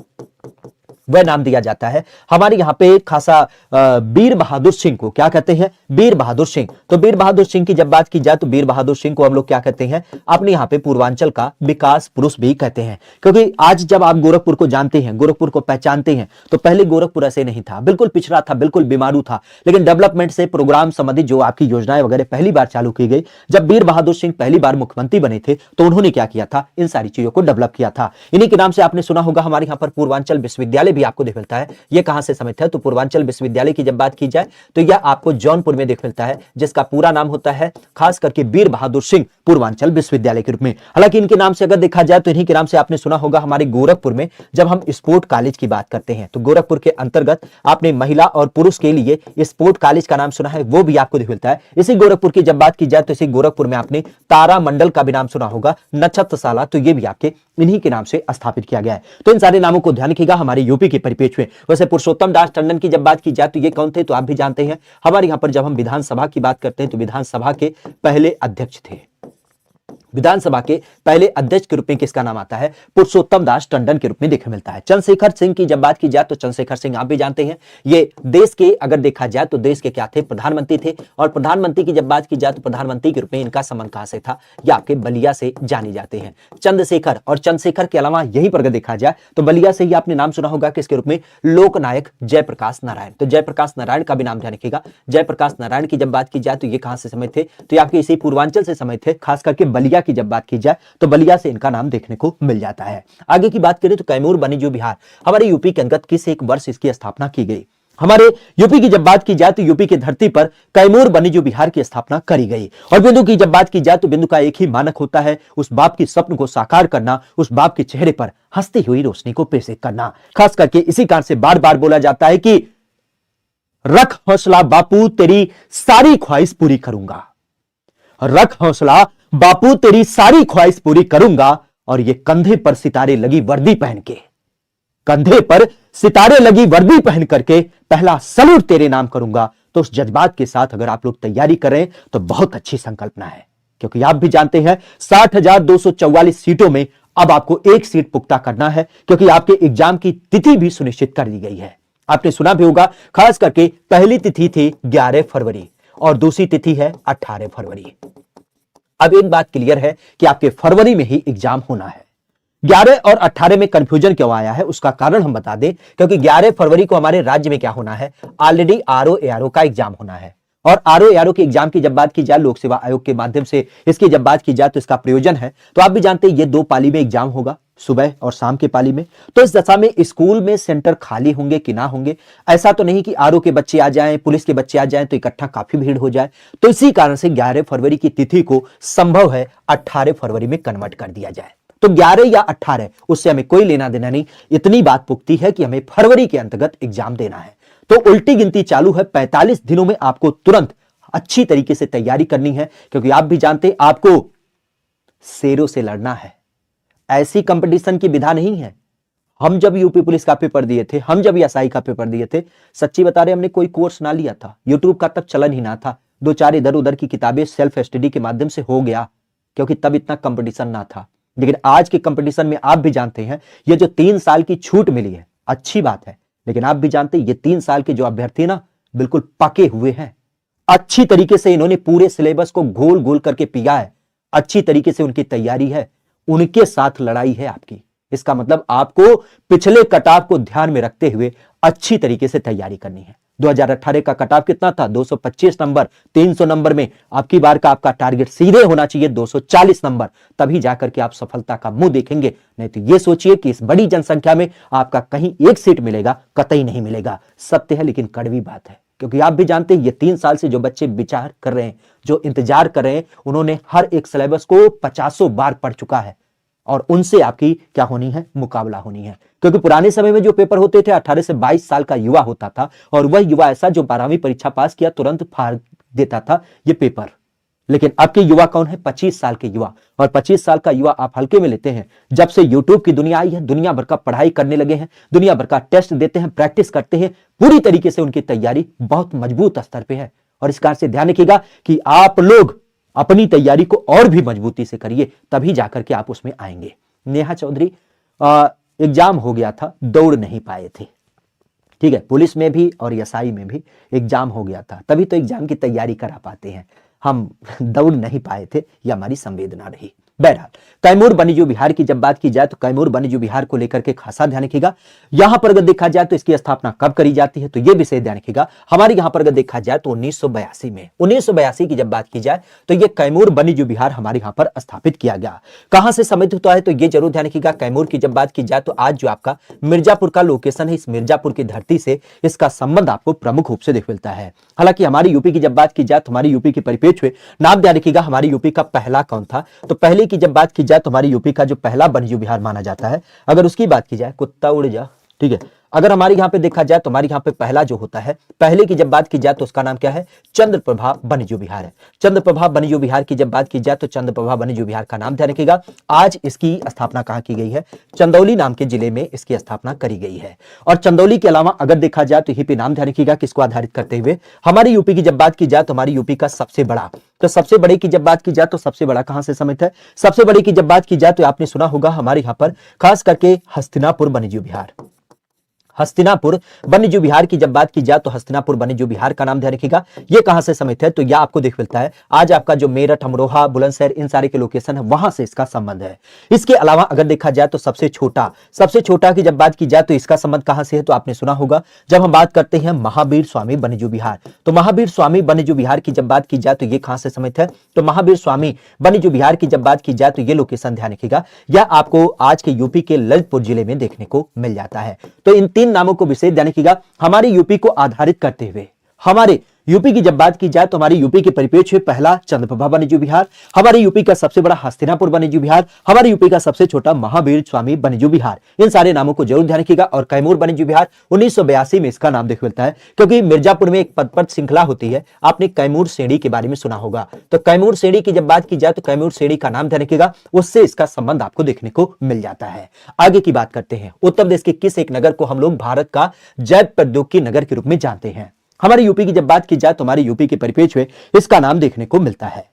वह नाम दिया जाता है हमारे यहाँ पे खासा वीर बहादुर सिंह को, क्या कहते हैं, वीर बहादुर सिंह। तो वीर बहादुर सिंह की जब बात की जाए तो वीर बहादुर सिंह को हम लोग क्या कहते हैं, अपने यहाँ पे पूर्वांचल का विकास पुरुष भी कहते हैं। क्योंकि आज जब आप गोरखपुर को जानते हैं, गोरखपुर को पहचानते हैं, तो पहले गोरखपुर ऐसे नहीं था, बिल्कुल पिछड़ा था, बिल्कुल बीमारू था। लेकिन डेवलपमेंट से प्रोग्राम संबंधित जो आपकी योजनाएं वगैरह पहली बार चालू की गई, जब वीर बहादुर सिंह पहली बार मुख्यमंत्री बने थे तो उन्होंने क्या किया था, इन सारी चीजों को डेवलप किया था। इन्हीं के नाम से आपने सुना होगा हमारे यहाँ पर पूर्वांचल विश्वविद्यालय भी आपको देख मिलता है। यह कहां से समित है, तो पूर्वांचल विश्वविद्यालय की जब बात की जाए तो यह आपको जौनपुर में देख मिलता है, जिसका पूरा नाम होता है खास करके वीर बहादुर सिंह पूर्वांचल विश्वविद्यालय के रूप में। हालांकि इनके नाम से अगर देखा जाए तो इन्हीं के नाम से आपने सुना होगा हमारे गोरखपुर में जब हम स्पोर्ट कॉलेज की बात करते हैं तो गोरखपुर के अंतर्गत आपने महिला और पुरुष के लिए स्पोर्ट कॉलेज का नाम सुना है, वो भी आपको देख मिलता है। इसी गोरखपुर की जब बात की जाए तो इसी गोरखपुर में आपने तारा मंडल का भी नाम सुना होगा, नक्षत्रशाला, तो यह भी आपके इन्हीं के नाम से स्थापित किया गया है। तो इन सारे नामों को ध्यान रखिएगा हमारे यूपी के परिप्रेक्ष्य में। वैसे पुरुषोत्तम दास टंडन की जब बात की जाए तो ये कौन थे, तो आप भी जानते हैं, हमारे यहां पर जब हम विधानसभा की बात करते हैं तो विधानसभा के पहले अध्यक्ष थे। विधानसभा के पहले अध्यक्ष के रूप में किसका नाम आता है, पुरुषोत्तम दास टंडन के रूप में देखने मिलता है। चंद्रशेखर सिंह की जब बात की जाए तो चंद्रशेखर सिंह आप भी जानते हैं, ये देश के अगर देखा जाए तो देश के क्या थे, प्रधानमंत्री थे। और प्रधानमंत्री की जब बात की जाए तो प्रधानमंत्री के रूप में इनका संबंध कहां से था, ये आपके बलिया से जाने जाते हैं। चंद्रशेखर और चंद्रशेखर के अलावा यहीं पर अगर देखा जाए तो बलिया से ही आपने नाम सुना होगा किसके रूप में, लोकनायक जयप्रकाश नारायण। तो जयप्रकाश नारायण का भी नाम ध्यान रखिएगा। जयप्रकाश नारायण की जब बात की जाए तो ये कहां से समय थे, तो ये आपके इसी पूर्वांचल से समय थे। खास करके बलिया की जब बात की जाए तो बलिया से इनका नाम देखने को मिल जाता है। आगे की बात करें तो कैमूर वन्यजीव विहार हमारे यूपी के अंतर्गत किस एक वर्ष इसकी स्थापना की गई। हमारे यूपी की जब बात की जाए तो यूपी की धरती पर कैमूर वन्यजीव विहार की स्थापना करी गई। और बिंदु की जब बात की जाए तो बिंदु का एक ही मानक होता है, उस बाप की स्वप्न को साकार करना, उस बाप के चेहरे पर हंसती हुई रोशनी को प्रेषित करना। खास करके इसी कारण से बार बार बोला जाता है कि रख हौसला बापू तेरी सारी ख्वाहिश पूरी करूंगा, रख हौसला बापू तेरी सारी ख्वाहिश पूरी करूंगा। और ये कंधे पर सितारे लगी वर्दी पहन के, कंधे पर सितारे लगी वर्दी पहन करके पहला सलूट तेरे नाम करूंगा। तो उस जज्बात के साथ अगर आप लोग तैयारी करें तो बहुत अच्छी संकल्पना है, क्योंकि आप भी जानते हैं 60,244 सीटों में अब आपको एक सीट पुख्ता करना है, क्योंकि आपके एग्जाम की तिथि भी सुनिश्चित कर दी गई है। आपने सुना भी होगा, खास करके पहली तिथि थी 11 फरवरी और दूसरी तिथि है 18 फरवरी। अब एक बात क्लियर है कि आपके फरवरी में ही एग्जाम होना है। 11 और 18 में कंफ्यूजन क्यों आया है उसका कारण हम बता दें, क्योंकि 11 फरवरी को हमारे राज्य में क्या होना है, ऑलरेडी आरओ एआरओ का एग्जाम होना है। और आरओ एआरओ के एग्जाम की जब बात की जाए, लोक सेवा आयोग के माध्यम से इसकी जब बात की जाए तो इसका प्रयोजन है, तो आप भी जानते हैं ये 2 पाली में एग्जाम होगा, सुबह और शाम के पाली में। तो इस दशा में स्कूल में सेंटर खाली होंगे कि ना होंगे, ऐसा तो नहीं कि आरओ के बच्चे आ जाएं, पुलिस के बच्चे आ जाएं तो इकट्ठा काफी भीड़ हो जाए। तो इसी कारण से 11 फरवरी की तिथि को संभव है 18 फरवरी में कन्वर्ट कर दिया जाए। तो 11 या 18 उससे हमें कोई लेना देना नहीं, इतनी बात पुख्ती है कि हमें फरवरी के अंतर्गत एग्जाम देना है। तो उल्टी गिनती चालू है, 45 दिनों में आपको तुरंत अच्छी तरीके से तैयारी करनी है, क्योंकि आप भी जानते हैं आपको शेरों से लड़ना है। ऐसी कंपटीशन की विधा नहीं है। हम जब यूपी पुलिस का पेपर दिए थे, हम जब एसआई का पेपर दिए थे, सच्ची बता रहे हमने कोई कोर्स ना लिया था, यूट्यूब का तब चलन ही ना था, 2-4 इधर उधर की किताबें सेल्फ स्टडी के माध्यम से हो गया, क्योंकि तब इतना कंपटीशन ना था। लेकिन आज के कंपटीशन में आप भी जानते हैं ये जो 3 साल की छूट मिली है अच्छी बात है, लेकिन आप भी जानते हैं ये 3 साल के जो अभ्यर्थी ना बिल्कुल पके हुए हैं, अच्छी तरीके से इन्होंने पूरे सिलेबस को गोल गोल करके पिया है, अच्छी तरीके से उनकी तैयारी है, उनके साथ लड़ाई है आपकी। इसका मतलब आपको पिछले कटाव को ध्यान में रखते हुए अच्छी तरीके से तैयारी करनी है। 2018 का कटाव कितना था, 225 नंबर, 300 नंबर में आपकी बार का आपका टारगेट सीधे होना चाहिए 240 नंबर, तभी जाकर के आप सफलता का मुंह देखेंगे। नहीं तो ये सोचिए कि इस बड़ी जनसंख्या में आपका कहीं एक सीट मिलेगा, कतई नहीं मिलेगा। सत्य है लेकिन कड़वी बात है, क्योंकि आप भी जानते हैं ये 3 साल से जो बच्चे विचार कर रहे हैं, जो इंतजार कर रहे हैं, उन्होंने हर एक सिलेबस को 50 बार पढ़ चुका है, और उनसे आपकी क्या होनी है, मुकाबला होनी है। क्योंकि पुराने समय में जो पेपर होते थे 18 से 22 साल का युवा होता था, और वह युवा ऐसा जो 12वीं परीक्षा पास किया तुरंत फाड़ देता था ये पेपर। लेकिन अब के युवा कौन है, 25 साल के युवा, और 25 साल का युवा आप हल्के में लेते हैं। जब से यूट्यूब की दुनिया आई है, दुनिया भर का पढ़ाई करने लगे हैं, दुनिया भर का टेस्ट देते हैं, प्रैक्टिस करते हैं, पूरी तरीके से उनकी तैयारी बहुत मजबूत स्तर पे है। और इस कारण से ध्यान रखिएगा कि आप लोग अपनी तैयारी को और भी मजबूती से करिए, तभी जाकर के आप उसमें आएंगे। नेहा चौधरी, एग्जाम हो गया था, दौड़ नहीं पाए थे, ठीक है, पुलिस में भी और एसआई में भी एग्जाम हो गया था, तभी तो एग्जाम की तैयारी करा पाते हैं, हम दौड़ नहीं पाए थे, ये हमारी संवेदना रही। बहरहाल कैमूर वन्यजीव विहार की जब बात की जाए तो कैमूर वन्यजीव विहार को लेकर के खासा ध्यान रखिएगा। यहां पर अगर देखा जाए तो इसकी स्थापना कब करी जाती है, तो यह विषय ध्यान रखिएगा। हमारे यहां पर अगर देखा जाए तो 1982 में, 1982 की जब बात की जाए तो यह कैमूर वन्यजीव विहार हमारे यहां पर स्थापित किया गया। कहां से संबंधित होता है तो यह जरूर ध्यान रखिएगा। कैमूर की जब बात की जाए तो आज जो आपका मिर्जापुर का लोकेशन है, इस मिर्जापुर की धरती से इसका संबंध आपको प्रमुख रूप से देख मिलता है। हालांकि हमारी यूपी की जब बात की जाए तो हमारी यूपी के परिप्रेक्ष्य में नाम ध्यान रखिएगा, हमारी यूपी का पहला कौन था, तो पहले की जब बात की जाए तो हमारी यूपी का जो पहला वन्यजीव विहार माना जाता है, अगर उसकी बात की जाए, कुत्ता उड़ जा, ठीक है, अगर हमारे यहाँ पे देखा जाए तो हमारे यहाँ पे पहला जो होता है, पहले की जब बात की जाए तो उसका नाम क्या है, चंद्रप्रभा वन्यजीव विहार है। चंद्रप्रभा वन्यजीव विहार की जब बात की जाए तो चंद्रप्रभा वन्यजीव विहार का नाम ध्यान रखिएगा। आज इसकी स्थापना कहाँ की गई है, चंदौली नाम के जिले में इसकी स्थापना करी गई है। और चंदौली के अलावा अगर देखा जाए तो यहीं पे नाम ध्यान रखिएगा किसको आधारित करते हुए, हमारी यूपी की जब बात की जाए तो हमारी यूपी का सबसे बड़ा, तो सबसे बड़े की जब बात की जाए तो सबसे बड़ा कहां से समित है, सबसे बड़े की जब बात की जाए तो आपने सुना होगा हमारे यहां पर खास करके हस्तिनापुर वन्यजीव विहार, हस्तिनापुर वन्यजीव विहार की जब बात की जाए तो हस्तिनापुर वन्यजीव विहार का नाम ध्यान रखिएगा। ये कहां से समित है, तो यह आपको देख मिलता है आज आपका जो मेरठ, अमरोहा, बुलंदशहर, इन सारे के लोकेशन है, वहां से इसका संबंध है। इसके अलावा अगर देखा जाए तो सबसे छोटा की जब बात की जाए तो इसका संबंध कहां से है, तो आपने सुना होगा जब हम बात करते हैं महावीर स्वामी वन्यजीव विहार, तो महावीर स्वामी वन्यजीव विहार की जब बात की जाए तो ये कहां से समित है, तो महावीर स्वामी वन्यजीव विहार की जब बात की जाए तो ये लोकेशन ध्यान रखिएगा, यह आपको आज के यूपी के ललितपुर जिले में देखने को मिल जाता है। तो इन 3 नामों को विशेष ध्यान रखिएगा। हमारी यूपी को आधारित करते हुए हमारे यूपी की जब बात की जाए तो हमारी यूपी के परिप्रेक्ष्य में पहला चंद्रप्रभा वन्यजीव विहार, हमारे यूपी का सबसे बड़ा हस्तिनापुर वन्यजीव विहार, हमारे यूपी का सबसे छोटा महावीर स्वामी वन्यजीव विहार, इन सारे नामों को जरूर ध्यान रखिएगा। और कैमूर वन्यजीव विहार 1982 में इसका नाम देख मिलता है, क्योंकि मिर्जापुर में एक पद श्रृंखला होती है, आपने कैमूर श्रेणी के बारे में सुना होगा, तो कैमूर श्रेणी की जब बात की जाए तो कैमूर श्रेणी का नाम ध्यान रखिएगा, उससे इसका संबंध आपको देखने को मिल जाता है। आगे की बात करते हैं, उत्तर प्रदेश के किस एक नगर को हम लोग भारत का जैव प्रौद्योगिकी नगर के रूप में जानते हैं। हमारे यूपी की जब बात की जाए तो हमारे यूपी के परिप्रेक्ष्य में इसका नाम देखने को मिलता है,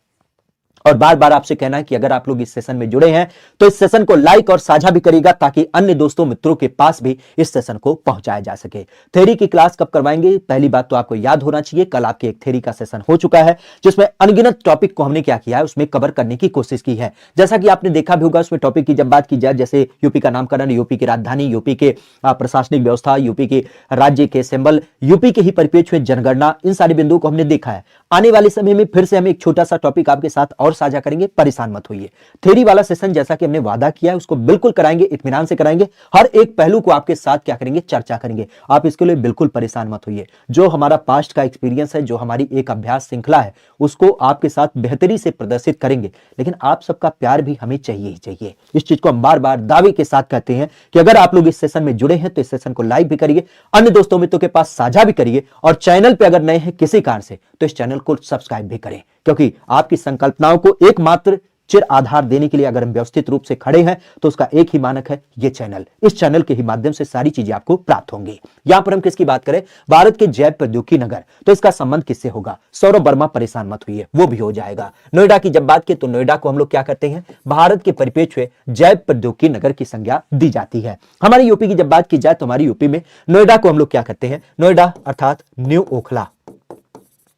और बार बार आपसे कहना है कि अगर आप लोग इस सेशन में जुड़े हैं तो इस सेशन को लाइक और साझा भी करिएगा ताकि अन्य दोस्तों मित्रों के पास भी इस सेशन को पहुंचाया जा सके। थ्योरी की क्लास कब करवाएंगे, पहली बात तो आपको याद होना चाहिए, कल आपके एक थ्योरी का सेशन हो चुका है जिसमें अनगिनत टॉपिक को हमने क्या किया है, उसमें कवर करने की कोशिश की है। जैसा कि आपने देखा भी होगा, उसमें टॉपिक की जब बात की जाए, जैसे यूपी का नामकरण, यूपी की राजधानी, यूपी के प्रशासनिक व्यवस्था, यूपी के राज्य के सिंबल, यूपी के ही परिप्रेक्ष्य में जनगणना, इन सारे बिंदुओं को हमने देखा है। आने वाले समय में फिर से हम एक छोटा सा टॉपिक आपके साथ और साझा करेंगे, परेशान मत होइए। थ्योरी वाला सेशन जैसा कि हमने वादा किया है उसको बिल्कुल कराएंगे, इत्मीनान से कराएंगे, हर एक पहलू को आपके साथ क्या करेंगे, चर्चा करेंगे। आप इसके लिए बिल्कुल परेशान मत होइए। जो हमारा पास्ट का एक्सपीरियंस है, जो हमारी एक अभ्यास श्रृंखला है, उसको आपके साथ बेहतरी से प्रदर्शित करेंगे, लेकिन आप सबका प्यार भी हमें चाहिए ही चाहिए। इस चीज को हम बार बार दावे के साथ कहते हैं कि अगर आप लोग इस सेशन में जुड़े हैं तो इस सेशन को लाइक भी करिए, अन्य दोस्तों मित्रों के पास साझा भी करिए, और चैनल पे अगर नए हैं किसी कारण से तो इस चैनल को सब्सक्राइब भी करें, क्योंकि आपकी संकल्पनाओं को एकमात्र चिर आधार देने के लिए अगर हम व्यवस्थित रूप से खड़े हैं तो उसका एक ही मानक है, ये चैनल। इस चैनल के ही माध्यम से सारी चीजें आपको प्राप्त होंगी। यहां पर हम किसकी बात करें, भारत के जैव प्रौद्योगिकी नगर, तो इसका संबंध किससे होगा, सौरभ वर्मा, परेशान मत होइए, वो भी हो जाएगा। नोएडा की जब बात की तो नोएडा को हम लोग क्या करते हैं, भारत के परिप्रेक्ष्य जैव प्रौद्योगिकी नगर की संज्ञा दी जाती है। हमारी यूपी की जब बात की जाए तो हमारी यूपी में नोएडा को हम लोग क्या करते हैं, नोएडा अर्थात new Okhla,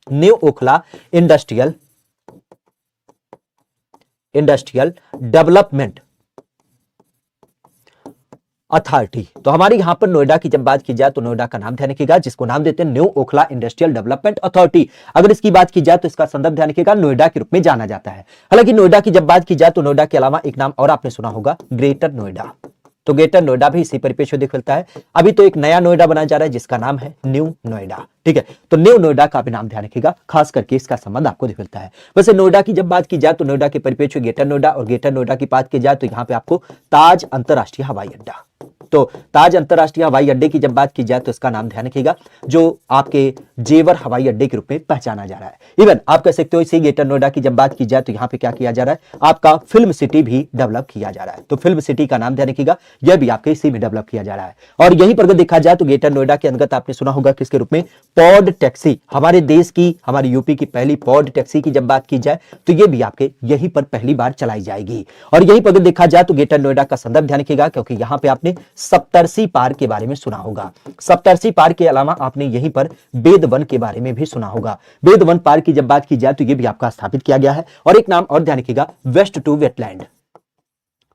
new Okhla industrial development authority. तो हमारी यहां पर नोएडा की जब बात की जाए तो नोएडा का नाम ध्यान रखिएगा, जिसको नाम देते हैं new Okhla industrial development authority. अगर इसकी बात की जाए तो इसका संदर्भ ध्यान रखिएगा, नोएडा के रूप में जाना जाता है। हालांकि नोएडा की जब बात की जाए तो नोएडा के अलावा एक नाम और आपने सुना होगा, ग्रेटर नोएडा। तो ग्रेटर नोएडा भी इसी परिप्रेक्ष्य में मिलता है। अभी तो एक नया नोएडा बनाया जा रहा है जिसका नाम है न्यू नोएडा, ठीक है। तो न्यू नोएडा का भी नाम ध्यान रखिएगा, खास करके इसका संबंध आपको मिलता है। वैसे नोएडा की जब बात की जाए तो नोएडा के परिप्रेक्ष्य ग्रेटर नोएडा, और ग्रेटर नोएडा की बात की जाए तो यहाँ पे आपको ताज अंतरराष्ट्रीय हवाई अड्डा, तो ताज अंतरराष्ट्रीय हवाई अड्डे की जब बात की जाए तो इसका नाम ध्यान रखिएगा, जो आपके जेवर हवाई अड्डे के रूप में पहचाना जा रहा है। इवन आप कह सकते हो इसी ग्रेटर नोएडा की जब बात की जाए तो यहाँ पे क्या किया जा रहा है, आपका फिल्म सिटी भी डेवलप किया जा रहा है। तो फिल्म सिटी का नाम ध्यान रखिएगा, यह भी आपके इसी में डेवलप किया जा रहा है। और यहीं पर अगर देखा जाए तो ग्रेटर नोएडा के अंतर्गत आपने सुना होगा किसके रूप में, पॉड टैक्सी। हमारे देश की, हमारी यूपी की पहली पॉड टैक्सी की जब बात की जाए तो ये भी आपके यहीं पर पहली बार चलाई जाएगी। और यहीं पर अगर देखा जाए तो ग्रेटर नोएडा का संदर्भ ध्यान रखिएगा, क्योंकि यहाँ पे आपने सप्तर्षि पार्क के बारे में सुना होगा। सप्तर्षि पार्क के अलावा आपने यहीं पर बेदवन के बारे में भी सुना होगा। बेदवन पार्क की जब बात की जाए तो यह भी आपका स्थापित किया गया है। और एक नाम और ध्यान रखिएगा, waste to wetland.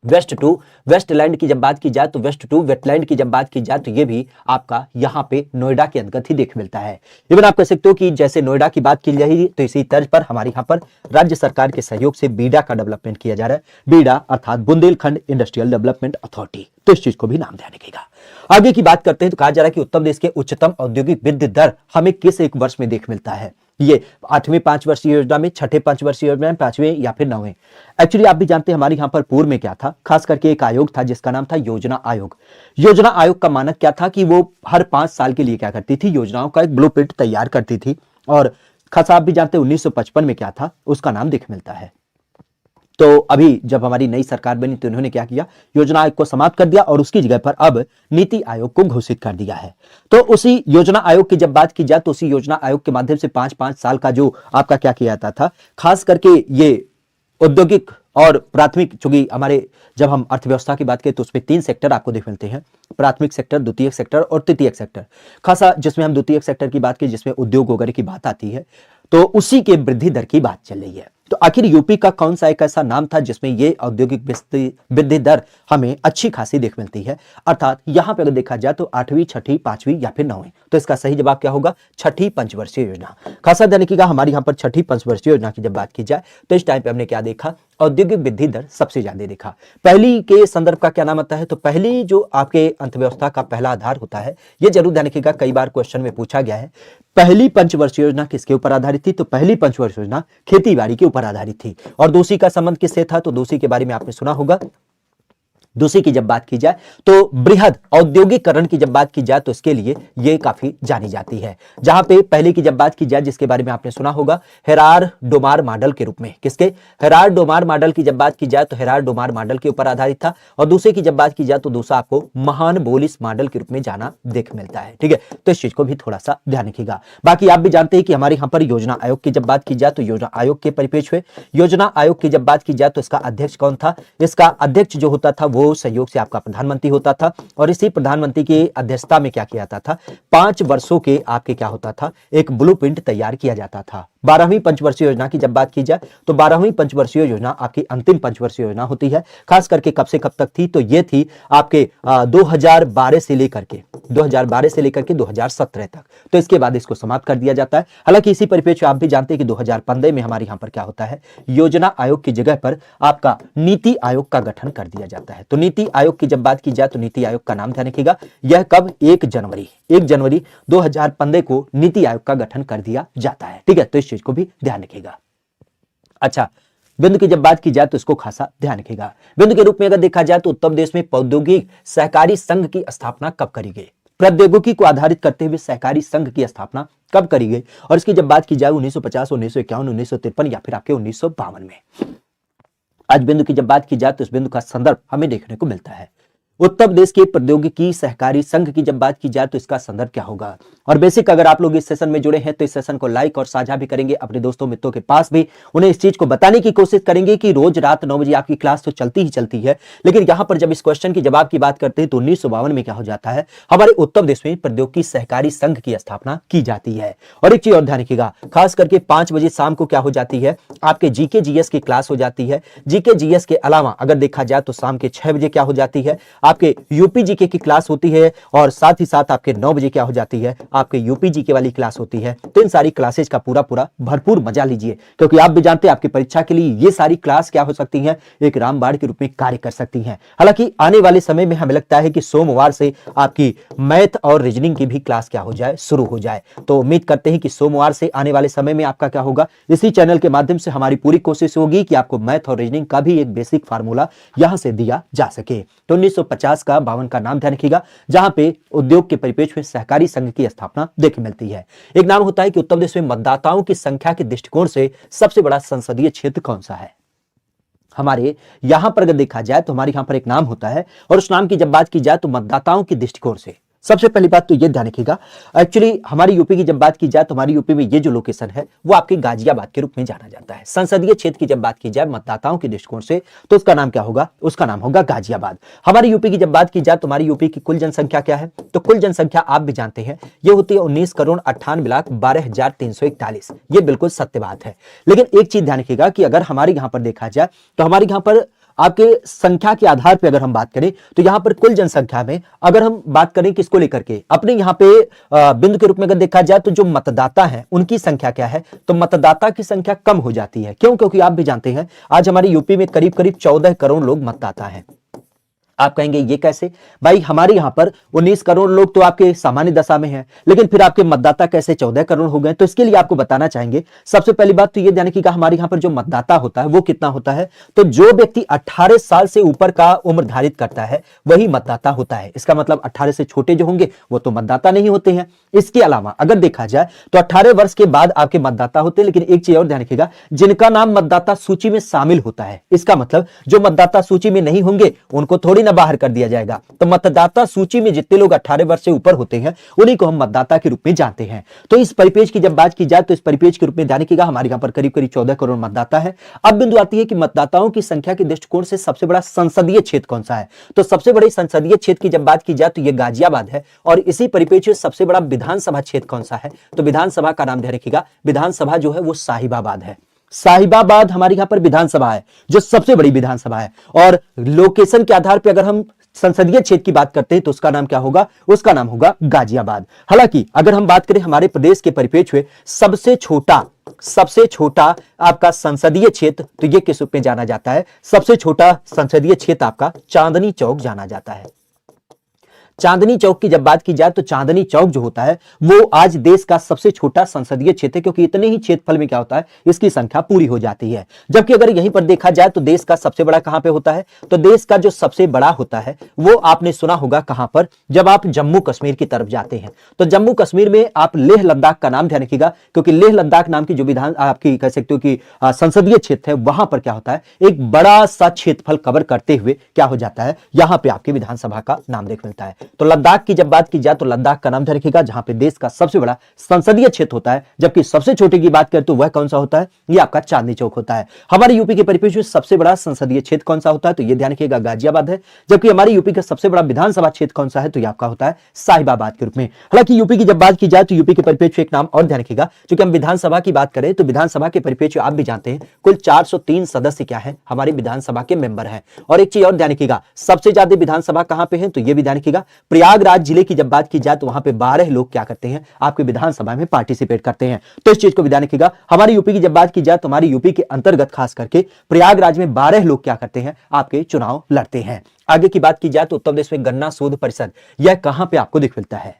Waste to wasteland की जब बात की जाए तो वेस्ट टू वेटलैंड की जब बात की जाए तो ये भी आपका यहाँ पे नोएडा के अंतर्गत ही देख मिलता है। इवन आप कह सकते हो कि जैसे नोएडा की बात की जाएगी तो इसी तर्ज पर हमारे यहाँ पर राज्य सरकार के सहयोग से बीडा का डेवलपमेंट किया जा रहा है। बीडा अर्थात बुंदेलखंड इंडस्ट्रियल डेवलपमेंट अथॉरिटी, तो इस चीज को भी नाम ध्यान रखिएगा। आगे की बात करते हैं तो कहा जा रहा है कि उत्तर प्रदेश के उच्चतम औद्योगिक वृद्धि दर हमें किस एक वर्ष में देख मिलता है, ये 8वीं 5 वर्षीय योजना में, 6ठे 5 वर्षीय योजना में, 5वें या फिर 9वें। एक्चुअली आप भी जानते हैं हमारे यहाँ पर पूर्व में क्या था, खास करके एक आयोग था जिसका नाम था योजना आयोग। योजना आयोग का मानक क्या था कि वो हर 5 साल के लिए क्या करती थी, योजनाओं का एक ब्लूप्रिंट तैयार करती थी। और खास आप भी जानते हैं 1955 में क्या था, उसका नाम देख मिलता है। तो अभी जब हमारी नई सरकार बनी तो उन्होंने क्या किया, योजना आयोग को समाप्त कर दिया और उसकी जगह पर अब नीति आयोग को घोषित कर दिया है। तो उसी योजना आयोग की जब बात की जाए तो उसी योजना आयोग के माध्यम से 5-5 साल का जो आपका क्या किया जाता था, खास करके ये औद्योगिक और प्राथमिक, चूंकि हमारे जब हम अर्थव्यवस्था की बात करें तो उसमें 3 सेक्टर आपको देख मिलते हैं, प्राथमिक सेक्टर, द्वितीयक सेक्टर और तृतीयक सेक्टर। खासा जिसमें हम द्वितीयक सेक्टर की बात की, जिसमें उद्योग वगैरह की बात आती है, तो उसी के वृद्धि दर की बात चल रही है। तो आखिर यूपी का कौन सा एक ऐसा नाम था जिसमें ये औद्योगिक वृद्धि दर हमें अच्छी खासी देख मिलती है, अर्थात यहां पर अगर देखा जाए तो 8वीं, 6ठी, 5वीं या फिर 9वीं। तो इसका सही जवाब क्या होगा, 6ठी पंचवर्षीय योजना। खासा ध्यान रखिएगा, हमारे यहाँ पर 6ठी पंचवर्षीय योजना की जब बात की जाए तो इस टाइम पे हमने क्या देखा, औद्योगिक वृद्धि दर सबसे ज्यादा देखा। पहली के संदर्भ का क्या नाम आता है, तो पहली जो आपके अर्थव्यवस्था का पहला आधार होता है, यह जरूर ध्यान रखिएगा, कई बार क्वेश्चन में पूछा गया है, पहली पंचवर्षीय योजना किसके ऊपर आधारित थी, तो पहली पंचवर्षीय योजना खेती बाड़ी के ऊपर आधारित थी। और दूसरी का संबंध किससे था, तो दूसरी के बारे में आपने सुना होगा, दूसरी की जब बात की जाए तो बृहद औद्योगिकरण की जब बात की जाए तो इसके लिए ये काफी जानी जाती है। जहां पे पहले की जब बात की जाए जिसके बारे में आपने सुना होगा हेरार डोमार मॉडल के रूप में, किसके, हेरार डोमार मॉडल की जब बात की जाए तो हेरार डोमार मॉडल के ऊपर आधारित था। और दूसरे की जब बात की जाए तो दूसरा आपको महान बोलिस मॉडल के रूप में जाना देख मिलता है। ठीक है, तो इस चीज को भी थोड़ा सा ध्यान रखिएगा। बाकी आप भी जानते हैं कि हमारे यहां पर योजना आयोग की जब बात की जाए तो योजना आयोग के परिपेक्ष में योजना आयोग की जब बात की जाए तो इसका अध्यक्ष कौन था, इसका अध्यक्ष जो होता था वो सहयोग से आपका प्रधानमंत्री होता था। और इसी प्रधानमंत्री की अध्यक्षता में क्या किया जाता था, 5 वर्षों के आपके क्या होता था, एक ब्लूप्रिंट तैयार किया जाता था। 12वीं पंचवर्षीय योजना की जब बात की जाए तो 12वीं पंचवर्षीय योजना आपकी अंतिम पंचवर्षीय योजना होती है। खास करके कब से कब तक थी, तो ये थी आपके 2012 से लेकर के 2017 तक। तो इसके बाद इसको समाप्त कर दिया जाता है। हालांकि इसी परिप्रेक्ष्य आप भी जानते हैं कि 2015 में हमारे यहां पर क्या होता है, योजना आयोग की जगह पर आपका नीति आयोग का गठन कर दिया जाता है। तो नीति आयोग की जब बात की जाए तो नीति आयोग का नाम ध्यान रखिएगा, यह कब, 1 जनवरी 2015 को नीति आयोग का गठन कर दिया जाता है। ठीक है, तो इस चीज को भी ध्यान रखिएगा। अच्छा, बिंदु की जब बात की जाए तो इसको खासा ध्यान रखिएगा। बिंदु के रूप में अगर देखा जाए तो उत्तर प्रदेश में प्रौद्योगिक सहकारी संघ की स्थापना कब करी गई, प्रौद्योगिकी को आधारित करते हुए सहकारी संघ की स्थापना कब करी गई, और इसकी जब बात की जाए 1950, 1951, 1953 या फिर आपके 1952 में। आज बिंदु की जब बात की जाए तो इस बिंदु का संदर्भ हमें देखने को मिलता है। उत्तर प्रदेश के प्रौद्योगिकी सहकारी संघ की जब बात की जाए तो इसका संदर्भ क्या होगा। और बेसिक अगर आप लोग इस सेशन में जुड़े हैं तो इस सेशन को लाइक और साझा भी करेंगे अपने दोस्तों मित्रों के पास भी, उन्हें इस चीज को बताने की कोशिश करेंगे कि रोज रात 9 बजे आपकी क्लास तो चलती ही चलती है, लेकिन यहां पर जब इस क्वेश्चन की जवाब की बात करते हैं तो 1952 में क्या हो जाता है, हमारे उत्तर प्रदेश में प्रौद्योगिकी सहकारी संघ की स्थापना की जाती है। और एक चीज और ध्यान रखिएगा, खास करके 5 बजे शाम को क्या हो जाती है, आपके जीके जीएस की क्लास हो जाती है। जीके जीएस के अलावा अगर देखा जाए तो शाम के 6 बजे क्या हो जाती है, आपके यूपी जीके की क्लास होती है। और साथ ही साथ आपके 9 बजे क्या हो जाती है, आपके यूपी जीके वाली क्लास होती है। तो इन सारी क्लासेज का पूरा भरपूर मजा लीजिए, क्योंकि आप भी जानते हैं आपकी परीक्षा के लिए ये सारी क्लास क्या हो सकती हैं, एक रामबाण के रूप में कार्य कर सकती हैं। हालांकि आने वाले समय में हमें लगता है कि सोमवार से आपकी मैथ और रीजनिंग की भी क्लास क्या हो जाए, शुरू हो जाए। तो उम्मीद करते हैं कि सोमवार से आने वाले समय में आपका क्या होगा, इसी चैनल के माध्यम से हमारी पूरी कोशिश होगी कि आपको मैथ और रीजनिंग का भी एक बेसिक फार्मूला यहां से दिया जा सके। तो 1950 का 52 का नाम ध्यान रखिएगा, जहां पे उद्योग के परिपेक्ष में सहकारी संघ की स्थापना देखने मिलती है। एक नाम होता है कि उत्तर प्रदेश में मतदाताओं की संख्या के दृष्टिकोण से सबसे बड़ा संसदीय क्षेत्र कौन सा है। हमारे यहां पर अगर देखा जाए तो हमारे यहां पर एक नाम होता है, और उस नाम की जब बात की जाए तो मतदाताओं के दृष्टिकोण से सबसे पहली बात तो यह ध्यान रखिएगा, एक्चुअली हमारी यूपी की जब बात की जाए तो हमारी यूपी में ये जो लोकेशन है वो आपके गाजियाबाद के रूप में जाना जाता है। संसदीय क्षेत्र की जब बात की जाए मतदाताओं के दृष्टिकोण से तो उसका नाम क्या होगा, उसका नाम होगा गाजियाबाद। हमारी यूपी की जब बात की जाए तो हमारी यूपी की कुल जनसंख्या क्या है, तो कुल जनसंख्या आप भी जानते हैं ये होती है 19,98,12,341। ये बिल्कुल सत्य बात है। लेकिन एक चीज ध्यान रखिएगा कि अगर हमारे यहां पर देखा जाए तो हमारे यहां पर आपके संख्या के आधार पे अगर हम बात करें तो यहां पर कुल जनसंख्या में अगर हम बात करें किसको लेकर के, अपने यहां पे बिंदु के रूप में अगर देखा जाए तो जो मतदाता हैं उनकी संख्या क्या है, तो मतदाता की संख्या कम हो जाती है। क्यों, क्योंकि आप भी जानते हैं आज हमारी यूपी में करीब करीब 14 करोड़ लोग मतदाता हैं। आप कहेंगे ये कैसे, भाई हमारे यहां पर 19 करोड़ लोग तो आपके सामान्य दशा में हैं, लेकिन फिर आपके मतदाता कैसे 14 करोड़ हो गए। तो इसके लिए आपको बताना चाहेंगे, सबसे पहली बात तो ये ध्यान रखिएगा हमारे यहां पर जो मतदाता होता है वो कितना होता है, तो जो व्यक्ति 18 साल से ऊपर का उम्र धारित करता है वही मतदाता होता है। इसका मतलब 18 से छोटे जो होंगे वो तो मतदाता नहीं होते हैं। इसके अलावा अगर देखा जाए तो 18 वर्ष के बाद आपके मतदाता होते हैं। लेकिन एक चीज और ध्यान रखिएगा, जिनका नाम मतदाता सूची में शामिल होता है, इसका मतलब जो मतदाता सूची में नहीं होंगे उनको थोड़ी बाहर कर दिया जाएगा। तो मतदाता सूची में जितने लोग 18 वर्ष से ऊपर होते हैं उन्हीं को हम मतदाता के रूप में जानते हैं। तो इस परिपेक्ष की जब बात की जाए तो इस परिपेक्ष के रूप में ध्यान रखिएगा हमारे यहां पर करीब करीब 14 करोड़ मतदाता है। अब बिंदु आती है कि मतदाताओं की संख्या के दृष्टिकोण से सबसे बड़ा संसदीय क्षेत्र कौन सा है, तो सबसे बड़े संसदीय क्षेत्र की जब बात की जाए तो यह गाजियाबाद है। और इसी परिपेक्ष सबसे बड़ा विधानसभा क्षेत्र कौन सा है, तो विधानसभा का नाम ध्यान रखिएगा, विधानसभा जो है वो साहिबाबाद है। साहिबाबाद हमारे यहां पर विधानसभा है जो सबसे बड़ी विधानसभा है। और लोकेशन के आधार पर अगर हम संसदीय क्षेत्र की बात करते हैं तो उसका नाम क्या होगा, उसका नाम होगा गाजियाबाद। हालांकि अगर हम बात करें हमारे प्रदेश के परिप्रेक्ष्य में सबसे छोटा आपका संसदीय क्षेत्र तो ये किस रूप में जाना जाता है, सबसे छोटा संसदीय क्षेत्र आपका चांदनी चौक जाना जाता है। चांदनी चौक की जब बात की जाए तो चांदनी चौक जो होता है वो आज देश का सबसे छोटा संसदीय क्षेत्र है, क्योंकि इतने ही क्षेत्रफल में क्या होता है इसकी संख्या पूरी हो जाती है। जबकि अगर यहीं पर देखा जाए तो देश का सबसे बड़ा कहां पे होता है, तो देश का जो सबसे बड़ा होता है वो आपने सुना होगा कहां पर, जब आप जम्मू कश्मीर की तरफ जाते हैं। तो जम्मू कश्मीर में आप लेह लद्दाख का नाम ध्यान रखिएगा, क्योंकि लेह लद्दाख नाम की जो विधान आपकी कह सकते हो कि संसदीय क्षेत्र है, वहां पर क्या होता है एक बड़ा सा क्षेत्रफल कवर करते हुए क्या हो जाता है, यहां पे आपकी विधानसभा का नाम देख मिलता है। तो लद्दाख की जब बात की जाए तो लद्दाख का नाम ध्यान रखिएगा, जहां पे देश का सबसे बड़ा संसदीय क्षेत्र होता है। जबकि सबसे छोटे की बात करें तो वह कौन सा होता है, ये आपका चांदनी चौक होता है। हमारे यूपी के परिप्रेक्ष्य में सबसे बड़ा संसदीय क्षेत्र कौन सा होता है, तो ये ध्यान रखिएगा गाजियाबाद है। जबकि हमारे यूपी का सबसे बड़ा विधानसभा क्षेत्र कौन सा है, तो ये आपका होता है साहिबाबाद के रूप में। हालांकि यूपी की जब बात की जाए तो यूपी के परिप्रेक्ष्य एक नाम और ध्यान रखिएगा, क्योंकि हम विधानसभा की बात करें तो विधानसभा के परिप्रेक्ष्य आप भी जानते हैं कुल 403 सदस्य क्या है हमारे विधानसभा के मेंबर हैं। और एक चीज और ध्यान रखिएगा, सबसे ज्यादा विधानसभा कहां पे है, तो ये भी ध्यान रखिएगा प्रयागराज जिले की जब बात की जाए तो वहां पे 12 लोग क्या करते हैं आपके विधानसभा में पार्टिसिपेट करते हैं। तो इस चीज को भी ध्यान रखिएगा। हमारी यूपी की जब बात की जाए तो हमारी यूपी के अंतर्गत खास करके प्रयागराज में 12 लोग क्या करते हैं आपके चुनाव लड़ते हैं। आगे की बात की जाए तो उत्तर प्रदेश में गन्ना शोध परिषद यह कहां पे आपको दिख मिलता है,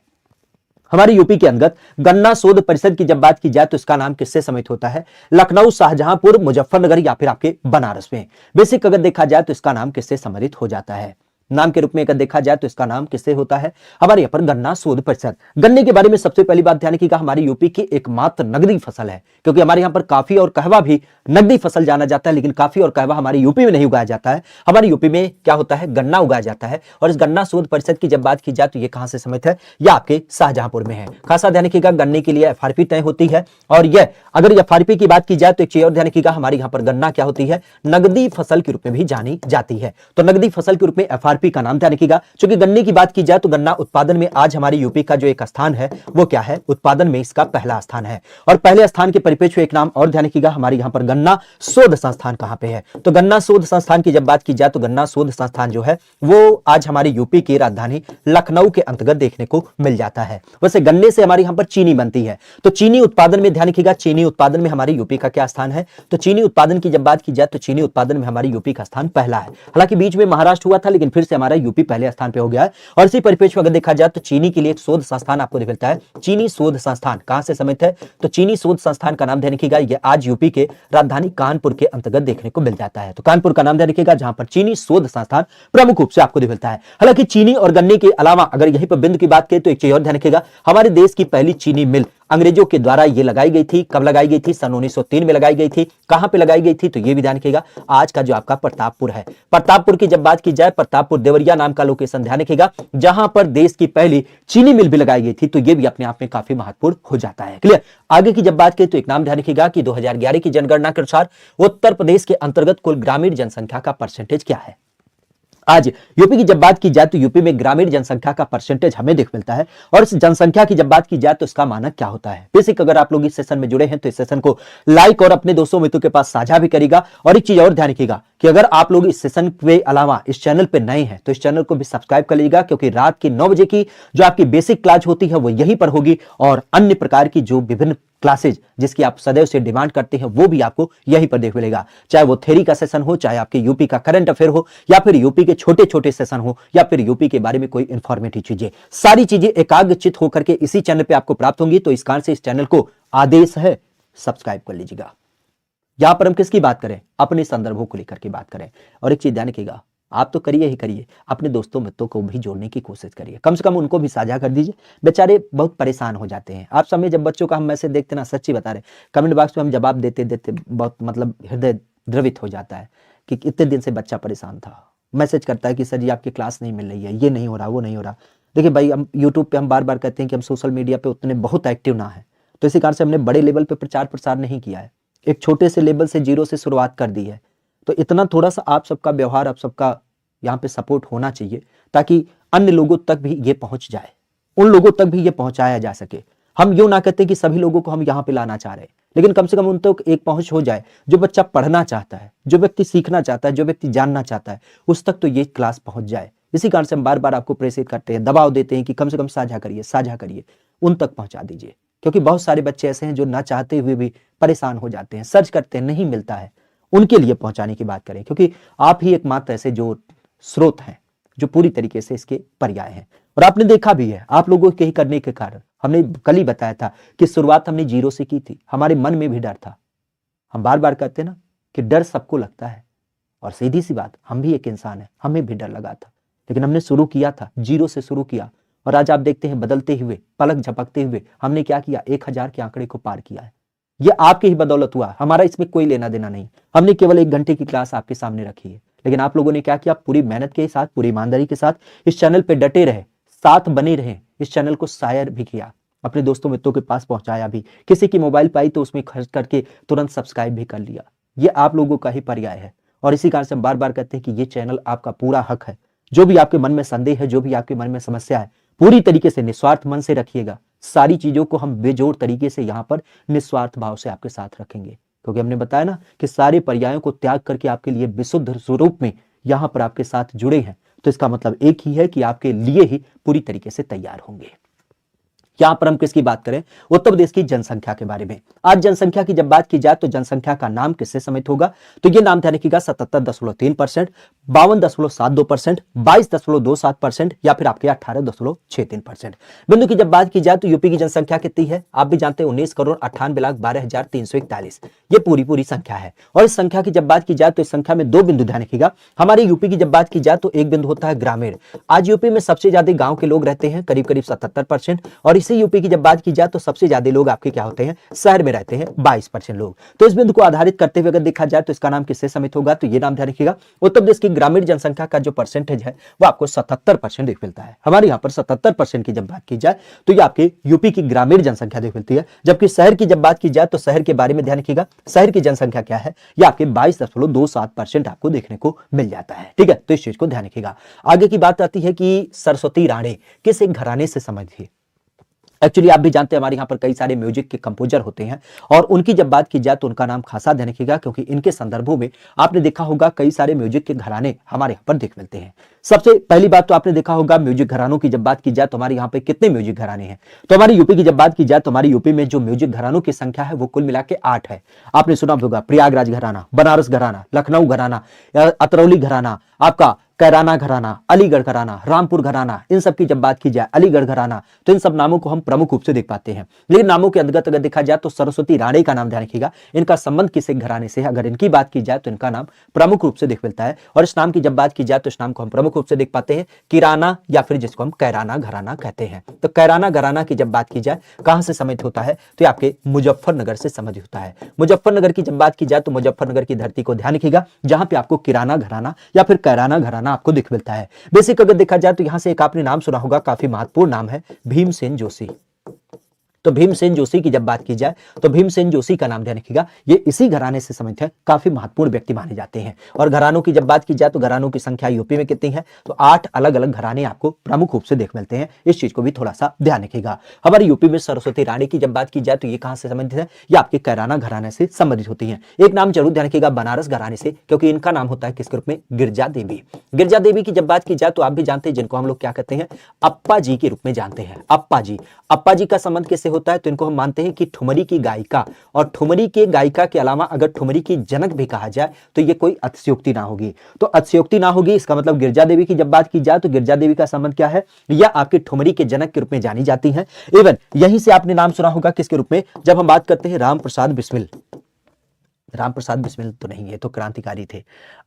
हमारे यूपी के अंतर्गत गन्ना शोध परिषद की जब बात की जाए तो इसका नाम किससे समित होता है, लखनऊ, शाहजहांपुर, मुजफ्फरनगर या फिर आपके बनारस में। बेसिक अगर देखा जाए तो इसका नाम किससे सम्मिलित हो जाता है, नाम के रूप में अगर देखा जाए तो इसका नाम किससे होता है, हमारे यहाँ पर गन्ना शोध परिषद। गन्ने के बारे में सबसे पहली बात ध्यान रखिएगा, हमारी यूपी की एकमात्र नगदी फसल है, क्योंकि हमारे यहाँ पर काफी और कहवा भी नगदी फसल जाना जाता है, लेकिन काफी और कहवा हमारी यूपी में नहीं उगाया जाता है। हमारी यूपी में क्या होता है गन्ना उगाया जाता है। और इस गन्ना शोध परिषद की जब बात की जाए तो ये कहां से समित है, यह आपके शाहजहांपुर में है। खासा ध्यान रखिएगा, गन्ने के लिए एफआरपी तय होती है। और यह अगर एफआरपी की बात की जाए तो एक चीज और ध्यान रखिएगा, हमारे यहाँ पर गन्ना क्या होती है नगदी फसल के रूप में भी जानी जाती है। तो नगदी फसल के रूप में एफआरपी का नाम ध्यान रखिएगा। क्योंकि गन्ने की बात की जाए तो गन्ना उत्पादन में आज हमारी यूपी का जो एक स्थान है वो क्या है, उत्पादन में इसका पहला स्थान है। और पहले स्थान के परिप्रेक्ष्य एक नाम और ध्यान रखिएगा, हमारे यहां पर गन्ना शोध संस्थान कहां पे है। तो गन्ना शोध संस्थान की जब बात की जाए तो गन्ना शोध संस्थान जो है वो आज हमारी यूपी की राजधानी लखनऊ के अंतर्गत देखने को मिल जाता है। वैसे गन्ने से हमारे यहां पर चीनी बनती है, तो चीनी उत्पादन में ध्यान रखिएगा, चीनी उत्पादन में हमारी यूपी का क्या स्थान है, तो चीनी उत्पादन की जब बात की जाए तो चीनी उत्पादन में हमारी यूपी का स्थान पहला है। हालांकि बीच में महाराष्ट्र हुआ था, लेकिन फिर से हमारा यूपी पहले स्थान पे हो गया है। और इसी परिप्रेक्ष्य में अगर देखा जाए तो चीनी के लिए एक शोध संस्थान आपको मिलता है, चीनी शोध संस्थान कहां से समित है, तो चीनी शोध संस्थान का नाम ध्यान रखिएगा, यह आज यूपी के राजधानी कानपुर के अंतर्गत देखने को मिल जाता है। तो कानपुर का नाम ध्यान रखिएगा, जहां पर चीनी शोध संस्थान प्रमुख रूप से आपको मिलता है। हालांकि चीनी और गन्ने के अलावा अगर यहीं पर बिंदु की बात करें तो एक चीज और ध्यान रखिएगा, हमारे देश की पहली चीनी मिल अंग्रेजों के द्वारा ये लगाई गई थी। कब लगाई गई थी, सन 1903 में लगाई गई थी। कहां पे लगाई गई थी, तो ये भी ध्यान रखिएगा, आज का जो आपका प्रतापपुर है। प्रतापपुर की जब बात की जाए, प्रतापपुर देवरिया नाम का लोकेशन ध्यान रखिएगा, जहां पर देश की पहली चीनी मिल भी लगाई गई थी। तो ये भी अपने आप में काफी महत्वपूर्ण हो जाता है। क्लियर। आगे की जब बात करें तो एक नाम ध्यान रखिएगा कि 2011 की जनगणना के अनुसार उत्तर प्रदेश के अंतर्गत कुल ग्रामीण जनसंख्या का परसेंटेज क्या है। आज यूपी की जब बात की जाए तो यूपी में ग्रामीण जनसंख्या का परसेंटेज हमें देख मिलता है। और इस जनसंख्या की जब बात की जाए तो इसका मानक क्या होता है। बेसिक अगर आप लोग इस सेशन में जुड़े हैं तो इस सेशन को लाइक और अपने दोस्तों मित्रों के पास साझा भी करेगा। और एक चीज और ध्यान रखिएगा कि अगर आप लोग इस सेशन के अलावा इस चैनल पे नए हैं तो इस चैनल को भी सब्सक्राइब कर लीजिएगा, क्योंकि रात के 9 बजे की जो आपकी बेसिक क्लास होती है वो यहीं पर होगी। और अन्य प्रकार की जो विभिन्न क्लासेज जिसकी आप सदैव से डिमांड करते हैं वो भी आपको यहीं पर देख मिलेगा। चाहे वो थ्योरी का सेशन हो, चाहे आपके यूपी का करंट अफेयर हो, या फिर यूपी के छोटे छोटे सेशन हो, या फिर यूपी के बारे में कोई इंफॉर्मेटिव चीजें, सारी चीजें एकाग्रचित होकर के इसी चैनल पे आपको प्राप्त होंगी। तो इस कारण से इस चैनल को आदेश है सब्सक्राइब कर लीजिएगा। यहां पर हम किसकी बात करें, अपने संदर्भों को लेकर के बात करें। और एक चीज ध्यान रखिएगा, आप तो करिए ही करिए, अपने दोस्तों मित्रों को भी जोड़ने की कोशिश करिए, कम से कम उनको भी साझा कर दीजिए। बेचारे बहुत परेशान हो जाते हैं। आप समय जब बच्चों का हम मैसेज देखते ना, सच्ची बता रहे, कमेंट बॉक्स में हम जवाब देते देते बहुत मतलब हृदय द्रवित हो जाता है कि इतने दिन से बच्चा परेशान था, मैसेज करता है कि सर जी आपकी क्लास नहीं मिल रही है, ये नहीं हो रहा, वो नहीं हो रहा। देखिए भाई, हम यूट्यूब पे हम बार बार कहते हैं कि हम सोशल मीडिया पे उतने बहुत एक्टिव ना है, तो इसी कारण से हमने बड़े लेवल पे प्रचार प्रसार नहीं किया है, एक छोटे से लेवल से जीरो से शुरुआत कर दी है। तो इतना थोड़ा सा आप सबका व्यवहार, आप सबका यहाँ पे सपोर्ट होना चाहिए, ताकि अन्य लोगों तक भी ये पहुंच जाए, उन लोगों तक भी ये पहुंचाया जा सके। हम यूं ना कहते कि सभी लोगों को हम यहाँ पे लाना चाह रहे हैं, लेकिन कम से कम उन तक एक पहुंच हो जाए। जो बच्चा पढ़ना चाहता है, जो व्यक्ति सीखना चाहता है, जो व्यक्ति जानना चाहता है, उस तक तो ये क्लास पहुंच जाए। इसी कारण से हम बार बार आपको प्रेरित करते हैं, दबाव देते हैं कि कम से कम साझा करिए, साझा करिए, उन तक पहुंचा दीजिए। क्योंकि बहुत सारे बच्चे ऐसे हैं जो ना चाहते हुए भी परेशान हो जाते हैं, सर्च करते हैं, नहीं मिलता है, उनके लिए पहुंचाने की बात करें, क्योंकि आप ही एकमात्र ऐसे जो स्रोत हैं जो पूरी तरीके से इसके पर्याय हैं। और आपने देखा भी है, आप लोगों के ही करने के कारण हमने कल ही बताया था कि शुरुआत हमने जीरो से की थी। हमारे मन में भी डर था। हम बार बार कहते हैं ना कि डर सबको लगता है, और सीधी सी बात, हम भी एक इंसान है, हमें भी डर लगा था, लेकिन हमने शुरू किया था, जीरो से शुरू किया, और आज आप देखते हैं बदलते हुए, पलक झपकते हुए हमने क्या किया, 1000 के आंकड़े को पार किया है। ये आपकी ही बदौलत हुआ, हमारा इसमें कोई लेना देना नहीं। हमने केवल 1 घंटे की क्लास आपके सामने रखी है, लेकिन आप लोगों ने क्या किया, पूरी मेहनत के साथ, पूरी ईमानदारी के साथ इस चैनल पे डटे रहे, साथ बने रहे, इस चैनल को शायर भी किया, अपने दोस्तों मित्रों के पास पहुंचाया भी, किसी की मोबाइल पाई तो उसमें खर्च करके तुरंत सब्सक्राइब भी कर लिया। ये आप लोगों का ही पर्याय है, और इसी कारण से हम बार बार कहते हैं कि ये चैनल आपका पूरा हक है। जो भी आपके मन में संदेह है, जो भी आपके मन में समस्या है, पूरी तरीके से निस्वार्थ मन से रखिएगा। सारी चीजों को हम बेजोड़ तरीके से यहाँ पर निस्वार्थ भाव से आपके साथ रखेंगे, क्योंकि हमने बताया ना कि सारे पर्यायों को त्याग करके आपके लिए विशुद्ध स्वरूप में यहाँ पर आपके साथ जुड़े हैं। तो इसका मतलब एक ही है कि आपके लिए ही पूरी तरीके से तैयार होंगे। यहां पर हम किसकी बात करें, उत्तर प्रदेश की जनसंख्या के बारे में। आज जनसंख्या की जब बात की जाए तो जनसंख्या का नाम किससे समित होगा, तो ये नाम ध्यान रखिएगा 77.3%, 52.72%, 22.27% या फिर आपके 18.63%। बिंदु की जब बात की जाए तो यूपी की जनसंख्या कितनी है, आप भी जानते हैं 19,98,12,341। ये पूरी संख्या है। और इस संख्या की जब बात की जाए तो इस संख्या में 2 बिंदु ध्यान रखिएगा। हमारे यूपी की जब बात की जाए तो एक बिंदु होता है ग्रामीण। आज यूपी में सबसे ज्यादा गांव के लोग रहते हैं, करीब 77%, और इसी यूपी की जब बात की जाए तो सबसे ज्यादा लोग आपके क्या होते हैं, शहर में रहते हैं, 22% लोग। तो इस बिंदु को आधारित करते हुए अगर देखा जाए तो इसका नाम किससे समित होगा, तो ये नाम ध्यान रखिएगा, उत्तर प्रदेश की ग्रामीण जनसंख्या का जो परसेंटेज है वो आपको 77% देख मिलता है। हमारे यहाँ पर 77% की जब बात की जाए तो ये आपके यूपी की ग्रामीण जनसंख्या देख मिलती है। जबकि शहर की जब बात की जाए तो शहर के बारे में ध्यान रखिएगा, शहर की जनसंख्या क्या है, ये आपके 22.27% आपको देखने को मिल जाता है। ठीक है, तो इस चीज को ध्यान रखिएगा। आगे की बात आती है कि सरस्वती राणे किस एक घराने से संबंधित है। एक्चुअली आप भी जानते हैं हमारे यहाँ पर कई सारे म्यूजिक के कंपोजर होते हैं, और उनकी जब बात की जाए तो उनका नाम खासा ध्यान रखिएगा, क्योंकि इनके संदर्भों में आपने देखा होगा कई सारे म्यूजिक के घराने हमारे यहाँ पर देख मिलते हैं। सबसे पहली बात तो आपने देखा होगा म्यूजिक घरानों की जब बात की जाए तो हमारे यहाँ पे कितने म्यूजिक घराने हैं, तो हमारी यूपी की जब बात की जाए तो हमारी यूपी में जो म्यूजिक घरानों की संख्या है वो कुल मिला के 8 है। आपने सुना होगा प्रयागराज घराना, बनारस घराना, लखनऊ घराना, अतरौली घराना, आपका कैराना घराना, अलीगढ़ घराना, रामपुर घराना, इन सब की जब बात की जाए, अलीगढ़ घराना, तो इन सब नामों को हम प्रमुख रूप से देख पाते हैं। लेकिन नामों के अंतर्गत अगर देखा जाए तो सरस्वती राणे का नाम ध्यान रखिएगा, इनका संबंध किस एक घराने से है, अगर इनकी बात की जाए तो इनका नाम प्रमुख रूप से देख मिलता है। और इस नाम की जब बात की जाए तो इस नाम को हम प्रमुख रूप से देख पाते हैं किराना, या फिर जिसको हम कैराना घराना कहते हैं। तो कैराना घराना की जब बात की जाए कहां से संबंधित होता है, तो ये आपके मुजफ्फरनगर से संबंधित होता है। मुजफ्फरनगर की जब बात की जाए तो मुजफ्फरनगर की धरती को ध्यान रखिएगा, जहां पे आपको किराना घराना या फिर कैराना घराना आपको दिख मिलता है। बेसिक अगर देखा जाए तो यहां से एक आपने नाम सुना होगा, काफी महत्वपूर्ण नाम है, भीमसेन जोशी। तो भीमसेन जोशी की जब बात की जाए तो भीमसेन जोशी का नाम ध्यान रखिएगा, ये इसी घराने से संबंधित है, काफी महत्वपूर्ण व्यक्ति माने जाते हैं। और घरानों की जब बात की जाए तो घरानों की संख्या यूपी में कितनी है, तो 8 अलग अलग घराने आपको प्रमुख रूप से देख मिलते हैं। इस चीज को भी थोड़ा सा ध्यान रखिएगा। हमारे यूपी में सरस्वती राणी की जब बात की जाए तो ये कहां से संबंधित है, ये आपके कैराना घराने से संबंधित होती है। एक नाम जरूर ध्यान रखिएगा, बनारस घराने से, क्योंकि इनका नाम होता है किसके रूप में, गिरजा देवी। गिरजा देवी की जब बात की जाए तो आप भी जानते हैं, जिनको हम लोग क्या कहते हैं, अप्पा जी के रूप में जानते हैं, अप्पा जी। अप्पा जी का संबंध किससे होता है, तो इनको हम मानते हैं कि ठुमरी की गायिका, और ठुमरी के गायिका के अलावा अगर ठुमरी की जनक भी कहा जाए तो ये कोई अतिशयोक्ति ना होगी। तो अतिशयोक्ति ना होगी, इसका मतलब गिरजा देवी की जब बात की जाए तो गिरजा देवी का संबंध क्या है, यह आपके ठुमरी के जनक के रूप में जानी जाती है। इवन यहीं से आपने नाम सुना होगा किसके रूप में, जब हम बात करते हैं राम प्रसाद बिस्मिल। राम प्रसाद बिस्मिल तो नहीं, ये तो क्रांतिकारी थे।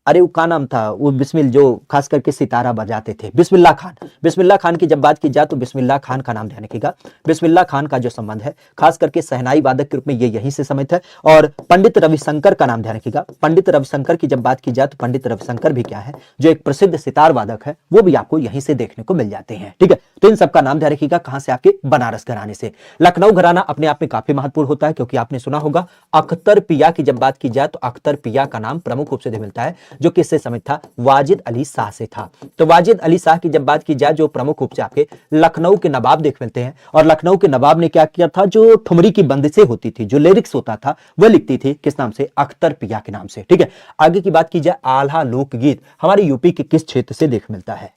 अरे वो का नाम था, वो बिस्मिल जो खास करके सितारा बजाते थे, बिस्मिल्लाह खान। बिस्मिल्लाह खान की जब बात की जाए तो बिस्मिल्लाह खान का नाम ध्यान रखिएगा। बिस्मिल्लाह खान का जो संबंध है खास करके सहनाई वादक के रूप में ये यहीं से संबंधित है। और पंडित रविशंकर का नाम ध्यान रखिएगा। पंडित रविशंकर की जब बात की जाए तो पंडित रविशंकर भी क्या है, जो एक प्रसिद्ध सितार वादक है, वो भी आपको यहीं से देखने को मिल जाते हैं। ठीक है, तो इन सबका नाम ध्यान रखिएगा, कहां से, आपके बनारस घराने से। लखनऊ घराना अपने आप में काफी महत्वपूर्ण होता है, क्योंकि आपने सुना होगा अख्तर पिया की जब बात की जाए तो अख्तर पिया का नाम प्रमुख रूप से मिलता है, जो किससे संबंधित था, वाजिद अली शाह से था। तो वाजिद अली शाह की जब बात की जाए जो प्रमुख रूप से आपके लखनऊ के नवाब देख मिलते हैं। और लखनऊ के नवाब ने क्या किया था, जो ठुमरी की बंदिशें होती थी, जो लिरिक्स होता था, वह लिखती थी किस नाम से, अख्तर पिया के नाम से। ठीक है, आगे की बात की जाए आल्हा लोकगीत हमारे यूपी के किस क्षेत्र से देख मिलता है।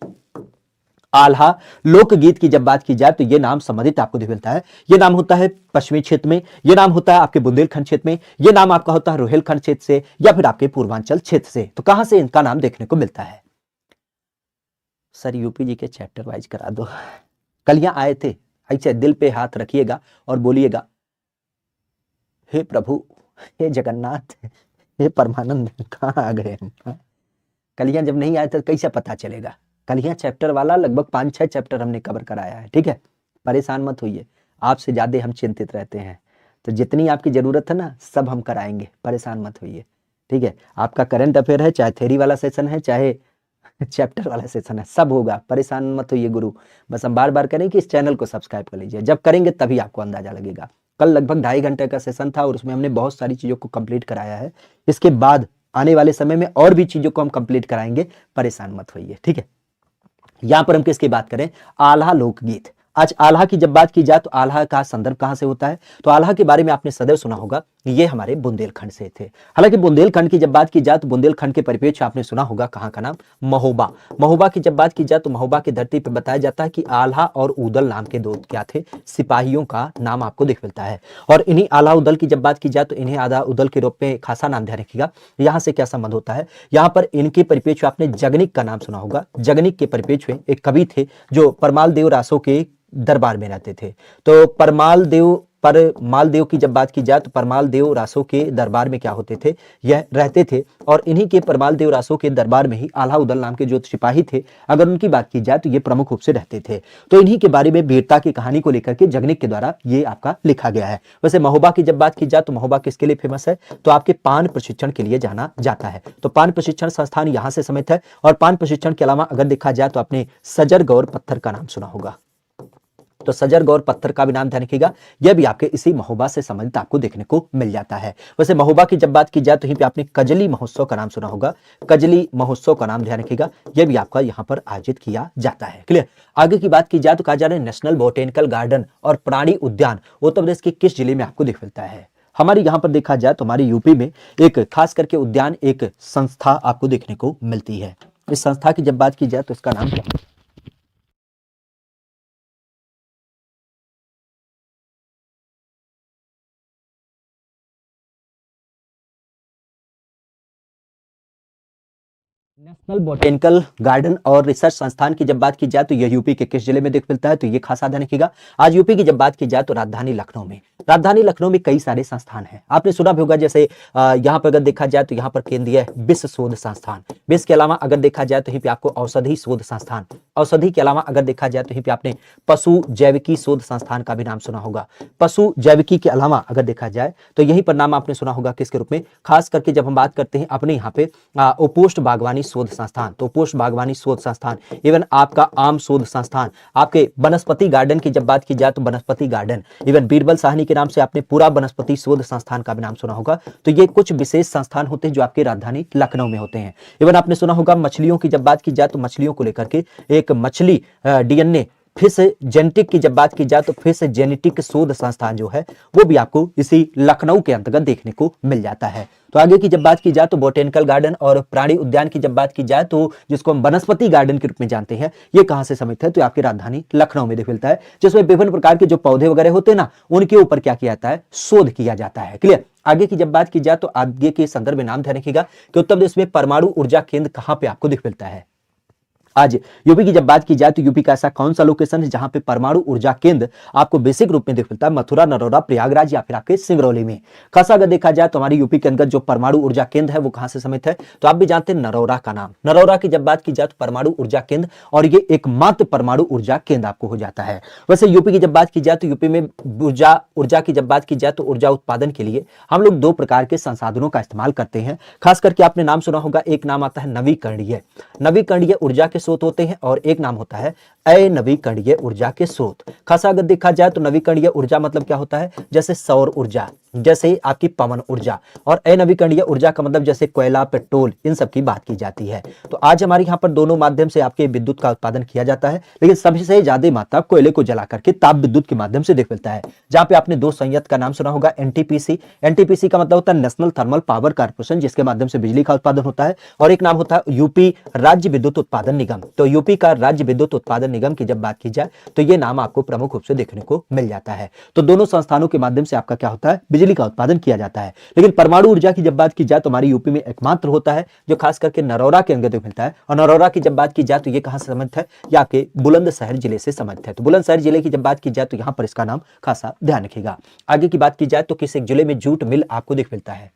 आल्हा लोकगीत की जब बात की जाए तो यह नाम संबंधित आपको दिख मिलता है। यह नाम होता है पश्चिमी क्षेत्र में, यह नाम होता है आपके बुंदेलखंड क्षेत्र में, यह नाम आपका होता है रोहिलखंड क्षेत्र से, या फिर आपके पूर्वांचल क्षेत्र से। तो कहां से इनका नाम देखने को मिलता है, सर यूपी जी के चैप्टर वाइज करा दो। कल यहाँ आए थे, ऐसे दिल पे हाथ रखिएगा और बोलिएगा, हे प्रभु, हे जगन्नाथ, हे परमानंद, कहाँ आ गए हम? कल यहाँ जब नहीं आए तो कैसे पता चलेगा? कल यहाँ चैप्टर वाला लगभग 5-6 चैप्टर हमने कवर कराया है, ठीक है। परेशान मत होइए, आपसे ज्यादा हम चिंतित रहते हैं, तो जितनी आपकी जरूरत है ना सब हम कराएंगे, परेशान मत होइए, ठीक है। आपका करंट अफेयर है, चाहे थ्योरी वाला सेशन है, चाहे चैप्टर वाला सेशन है, सब होगा, परेशान मत होइए गुरु। बस हम बार बार करें कि इस चैनल को सब्सक्राइब कर लीजिए, जब करेंगे तभी आपको अंदाजा लगेगा। कल लगभग 2.5 घंटे का सेशन था और उसमें हमने बहुत सारी चीजों को कंप्लीट कराया है। इसके बाद आने वाले समय में और भी चीजों को हम कंप्लीट कराएंगे, परेशान मत होइए, ठीक है। यहां पर हम किसकी बात करें? आल्हा लोकगीत। आज आल्हा की जब बात की जाए तो आल्हा का संदर्भ कहां से होता है? तो आल्हा के बारे में आपने सदैव सुना होगा, ये हमारे बुंदेलखंड से थे। हालांकि बुंदेलखंड की जब बात की जाए तो बुंदेलखंड के परिप्रेक्ष्य आपने सुना होगा कहां का नाम? महोबा। महोबा की जब बात की जाए तो महोबा की धरती पर बताया जाता है कि आल्हा और उदल नाम के दो क्या थे? सिपाहियों का नाम आपको दिख मिलता है। और इन्हीं आल्हा उदल की जब बात की जाए तो इन्हें आधा उदल के रूप में खासा नाम ध्यान रखिएगा। यहां से क्या संबंध होता है? यहां पर इनके परिप्रेक्ष्य आपने जगनिक का नाम सुना होगा। जगनिक के परिप्रेक्ष्य एक कवि थे जो परमाल देव रासो के दरबार में रहते थे। तो परमाल देव की जब बात की जाए तो परमाल देव रासो के दरबार में क्या होते थे? यह रहते थे। और इन्हीं के परमाल देव रासो के दरबार में ही आल्हा उदल नाम के जो सिपाही थे, अगर उनकी बात की जाए तो ये प्रमुख रूप से रहते थे। तो इन्हीं के बारे में वीरता की कहानी को लेकर के जगनिक के द्वारा ये आपका लिखा गया है। वैसे महोबा की जब बात की जाए तो महोबा किसके लिए फेमस है? तो आपके पान प्रशिक्षण के लिए जाना जाता है। तो पान प्रशिक्षण संस्थान यहां से समित है। और पान प्रशिक्षण के अलावा अगर देखा जाए तो आपने सजर गौर पत्थर का नाम सुना होगा। तो सजर गौर पत्थर का भी नाम ध्यान रखिएगा, यह भी आपके इसी महोबा से संबंधित आपको देखने को मिल जाता है। वैसे महोबा की जब बात की जाए तो यहीं पे आपने कजली महोत्सव का नाम सुना होगा। कजली महोत्सव का नाम ध्यान रखिएगा, यह भी आपका यहाँ पर आयोजित किया जाता है। क्लियर? आगे की बात की जाए तो कहा जा रहा है नेशनल बोटेनिकल गार्डन और प्राणी उद्यान उत्तर प्रदेश के किस जिले में आपको दिख मिलता है? हमारे यहाँ पर देखा जाए तो हमारे यूपी में एक खास करके उद्यान, एक संस्था आपको देखने को मिलती है। इस संस्था की जब बात की जाए तो इसका नाम क्या है? नेशनल बोटेनिकल गार्डन और रिसर्च संस्थान की जब बात की जाए तो यह यूपी के किस जिले में दिख मिलता है? तो ये खासा ध्यान रखिएगा। आज यूपी की जब बात की जाए तो राजधानी लखनऊ में कई सारे संस्थान हैं। आपने सुना भी होगा, जैसे यहाँ पर अगर देखा जाए तो यहाँ पर केंद्रीय विश्व शोध संस्थान, विश्व के अलावा अगर देखा जाए तो यहीं पे आपको औषधि शोध संस्थान, औषधि के अलावा अगर देखा जाए तो यहीं पे आपने पशु जैविकी शोध संस्थान का भी नाम सुना होगा। पशु जैविकी के अलावा अगर देखा जाए तो यहीं पर नाम आपने सुना होगा किसके रूप में? खास करके जब हम बात करते हैं अपने यहाँ पे उपोष्ण बागवानी शोध संस्थान, तो उपोष्ण बागवानी शोध संस्थान, इवन आपका आम शोध संस्थान, आपके वनस्पति गार्डन की जब बात की जाए तो वनस्पति गार्डन, इवन बीरबल साहनी के नाम से आपने पूरा वनस्पति शोध संस्थान का भी नाम सुना होगा। तो ये कुछ विशेष संस्थान होते हैं जो आपके राजधानी लखनऊ में होते हैं। इवन आपने सुना होगा मछलियों की जब बात की जाए तो मछलियों को लेकर के एक मछली डीएनए फिश जेनेटिक की जब बात की जाए तो फिश जेनेटिक शोध संस्थान जो है वो भी आपको इसी लखनऊ के अंतर्गत देखने को मिल जाता है। तो आगे की जब बात की जाए तो बोटेनिकल गार्डन और प्राणी उद्यान की जब बात की जाए तो जिसको हम वनस्पति गार्डन के रूप में जानते हैं, ये कहां से समित है? तो आपकी राजधानी लखनऊ में दिख मिलता है, जिसमें विभिन्न प्रकार के जो पौधे वगैरह होते हैं ना, उनके ऊपर क्या किया जाता है? शोध किया जाता है। क्लियर? आगे की जब बात की जाए तो आगे के संदर्भ में नाम ध्यान रखिएगा कि उत्तर प्रदेश में परमाणु ऊर्जा केंद्र कहां पे आपको दिख मिलता है। आज यूपी की जब बात की जाए तो यूपी का ऐसा कौन सा लोकेशन है जहां पे परमाणु ऊर्जा केंद्र आपको बेसिक रूप में दिख मिलता है? मथुरा, नरोरा, प्रयागराज या फिर आपके सिंगरौली में। खासा अगर देखा जाए तो हमारी यूपी के अंदर जो परमाणु ऊर्जा केंद्र है वो कहां से समित है? तो आप भी जानते हैं नरोरा का नाम। नरोरा की जब बात की जाए तो परमाणु ऊर्जा केंद्र, और ये एकमात्र परमाणु ऊर्जा केंद्र आपको हो जाता है। वैसे यूपी की जब बात की जाए तो यूपी में ऊर्जा की जब बात की जाए तो ऊर्जा उत्पादन के लिए हम लोग 2 प्रकार के संसाधनों का इस्तेमाल करते हैं। खास करके आपने नाम सुना होगा, एक नाम आता है नवीकरणीय ऊर्जा के स्रोत होते हैं और एक नाम होता है अनवीकरणीय ऊर्जा के स्रोत। खासा अगर देखा जाए तो नवीकरणीय ऊर्जा मतलब क्या होता है? जैसे सौर ऊर्जा, जैसे आपकी पवन ऊर्जा, और अनवीकरणीय ऊर्जा का मतलब जैसे कोयला, पेट्रोल, इन सब की बात की जाती है। तो आज हमारे यहाँ पर दोनों माध्यम से आपके विद्युत का उत्पादन किया जाता है, लेकिन सबसे ज्यादा मात्रा कोयले को जला करके ताप विद्युत के माध्यम से देख मिलता है, जहां पे आपने 2 संयंत्र का नाम सुना होगा, एनटीपीसी। एनटीपीसी का मतलब होता है नेशनल थर्मल पावर कॉर्पोरेशन, जिसके माध्यम से बिजली का उत्पादन होता है, और एक नाम होता है यूपी राज्य विद्युत उत्पादन निगम। तो यूपी का राज्य विद्युत उत्पादन निगम की जब बात की जाए तो ये नाम आपको प्रमुख रूप से देखने को मिल जाता है। तो दोनों संस्थानों के माध्यम से आपका क्या होता है, बिजली का उत्पादन किया जाता है। लेकिन परमाणु ऊर्जा की जब बात की जाए तो हमारी यूपी में एकमात्र होता है जो खास करके नरौरा के अंतर्गत मिलता है। और नरौरा की जब बात की जाए तो ये कहां से संबंधित है, ये आपके बुलंदशहर जिले से संबंधित है। तो बुलंदशहर जिले की जब बात की जाए तो यहां पर इसका नाम खासा ध्यान रखिएगा। आगे की बात की जाए तो किस एक जिले में जूट मिल आपको दिख मिलता है,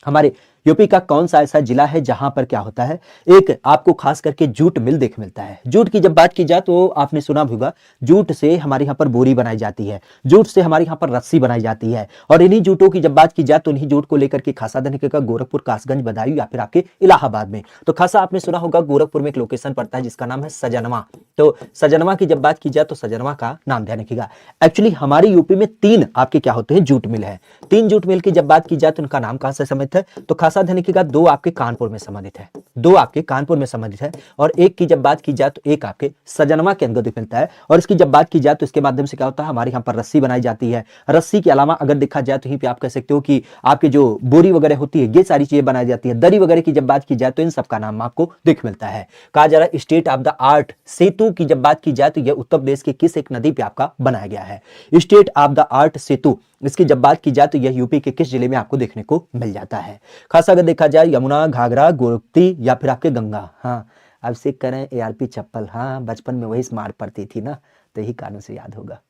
हमारे यूपी का कौन सा ऐसा जिला है जहां पर क्या होता है, एक आपको खास करके जूट मिल देख मिलता है। जूट की जब बात की जाए तो आपने सुना होगा जूट से हमारे यहाँ पर बोरी बनाई जाती है, जूट से हमारे यहाँ पर रस्सी बनाई जाती है। और इन्हीं जूटों की जब बात की जाए तो इन्हीं जूट को लेकर के खासा धन का गोरखपुर, कासगंज, बदायूं या फिर आपके इलाहाबाद में। तो खासा आपने सुना होगा गोरखपुर में एक लोकेशन पड़ता है जिसका नाम है सजनवा। तो सजनवा की जब बात की जाए तो सजनवा का नाम ध्यान रखिएगा। एक्चुअली हमारे यूपी में 3 आपके क्या होते हैं, जूट मिल है। 3 जूट मिल की जब बात की जाए तो उनका नाम कहां से संबंधित है, तो खासा ध्यान रखिएगा 2 आपके कानपुर में संबंधित है, 2 आपके कानपुर में संबंधित है। और एक की जब बात की जाए तो एक आपके सजनवा के अंदर मिलता है। और इसकी जब बात की जाए तो इसके माध्यम से क्या होता है, हमारे यहाँ पर रस्सी बनाई जाती है। रस्सी के अलावा अगर देखा जाए तो यहीं पे आप कह सकते हो कि आपके जो बोरी वगैरह होती है ये सारी चीजें बनाई जाती है। दरी वगैरह की जब बात की जाए तो इन सबका नाम आपको दिख मिलता है। कहा जा रहा है स्टेट ऑफ द आर्ट सेतु की जब बात की जाए तो यह उत्तर प्रदेश के किस एक नदी पे आपका बनाया गया है, स्टेट ऑफ द आर्ट सेतु। इसकी जब बात की जाए तो यह यूपी के किस जिले में आपको देखने को मिल जाता है। खासा अगर देखा जाए यमुना, घाघरा, गोमती या फिर आपके गंगा। हाँ अब से करें ARP चप्पल, हाँ बचपन में वही स्मार्ट पड़ती थी ना, तो यही कारण से याद होगा।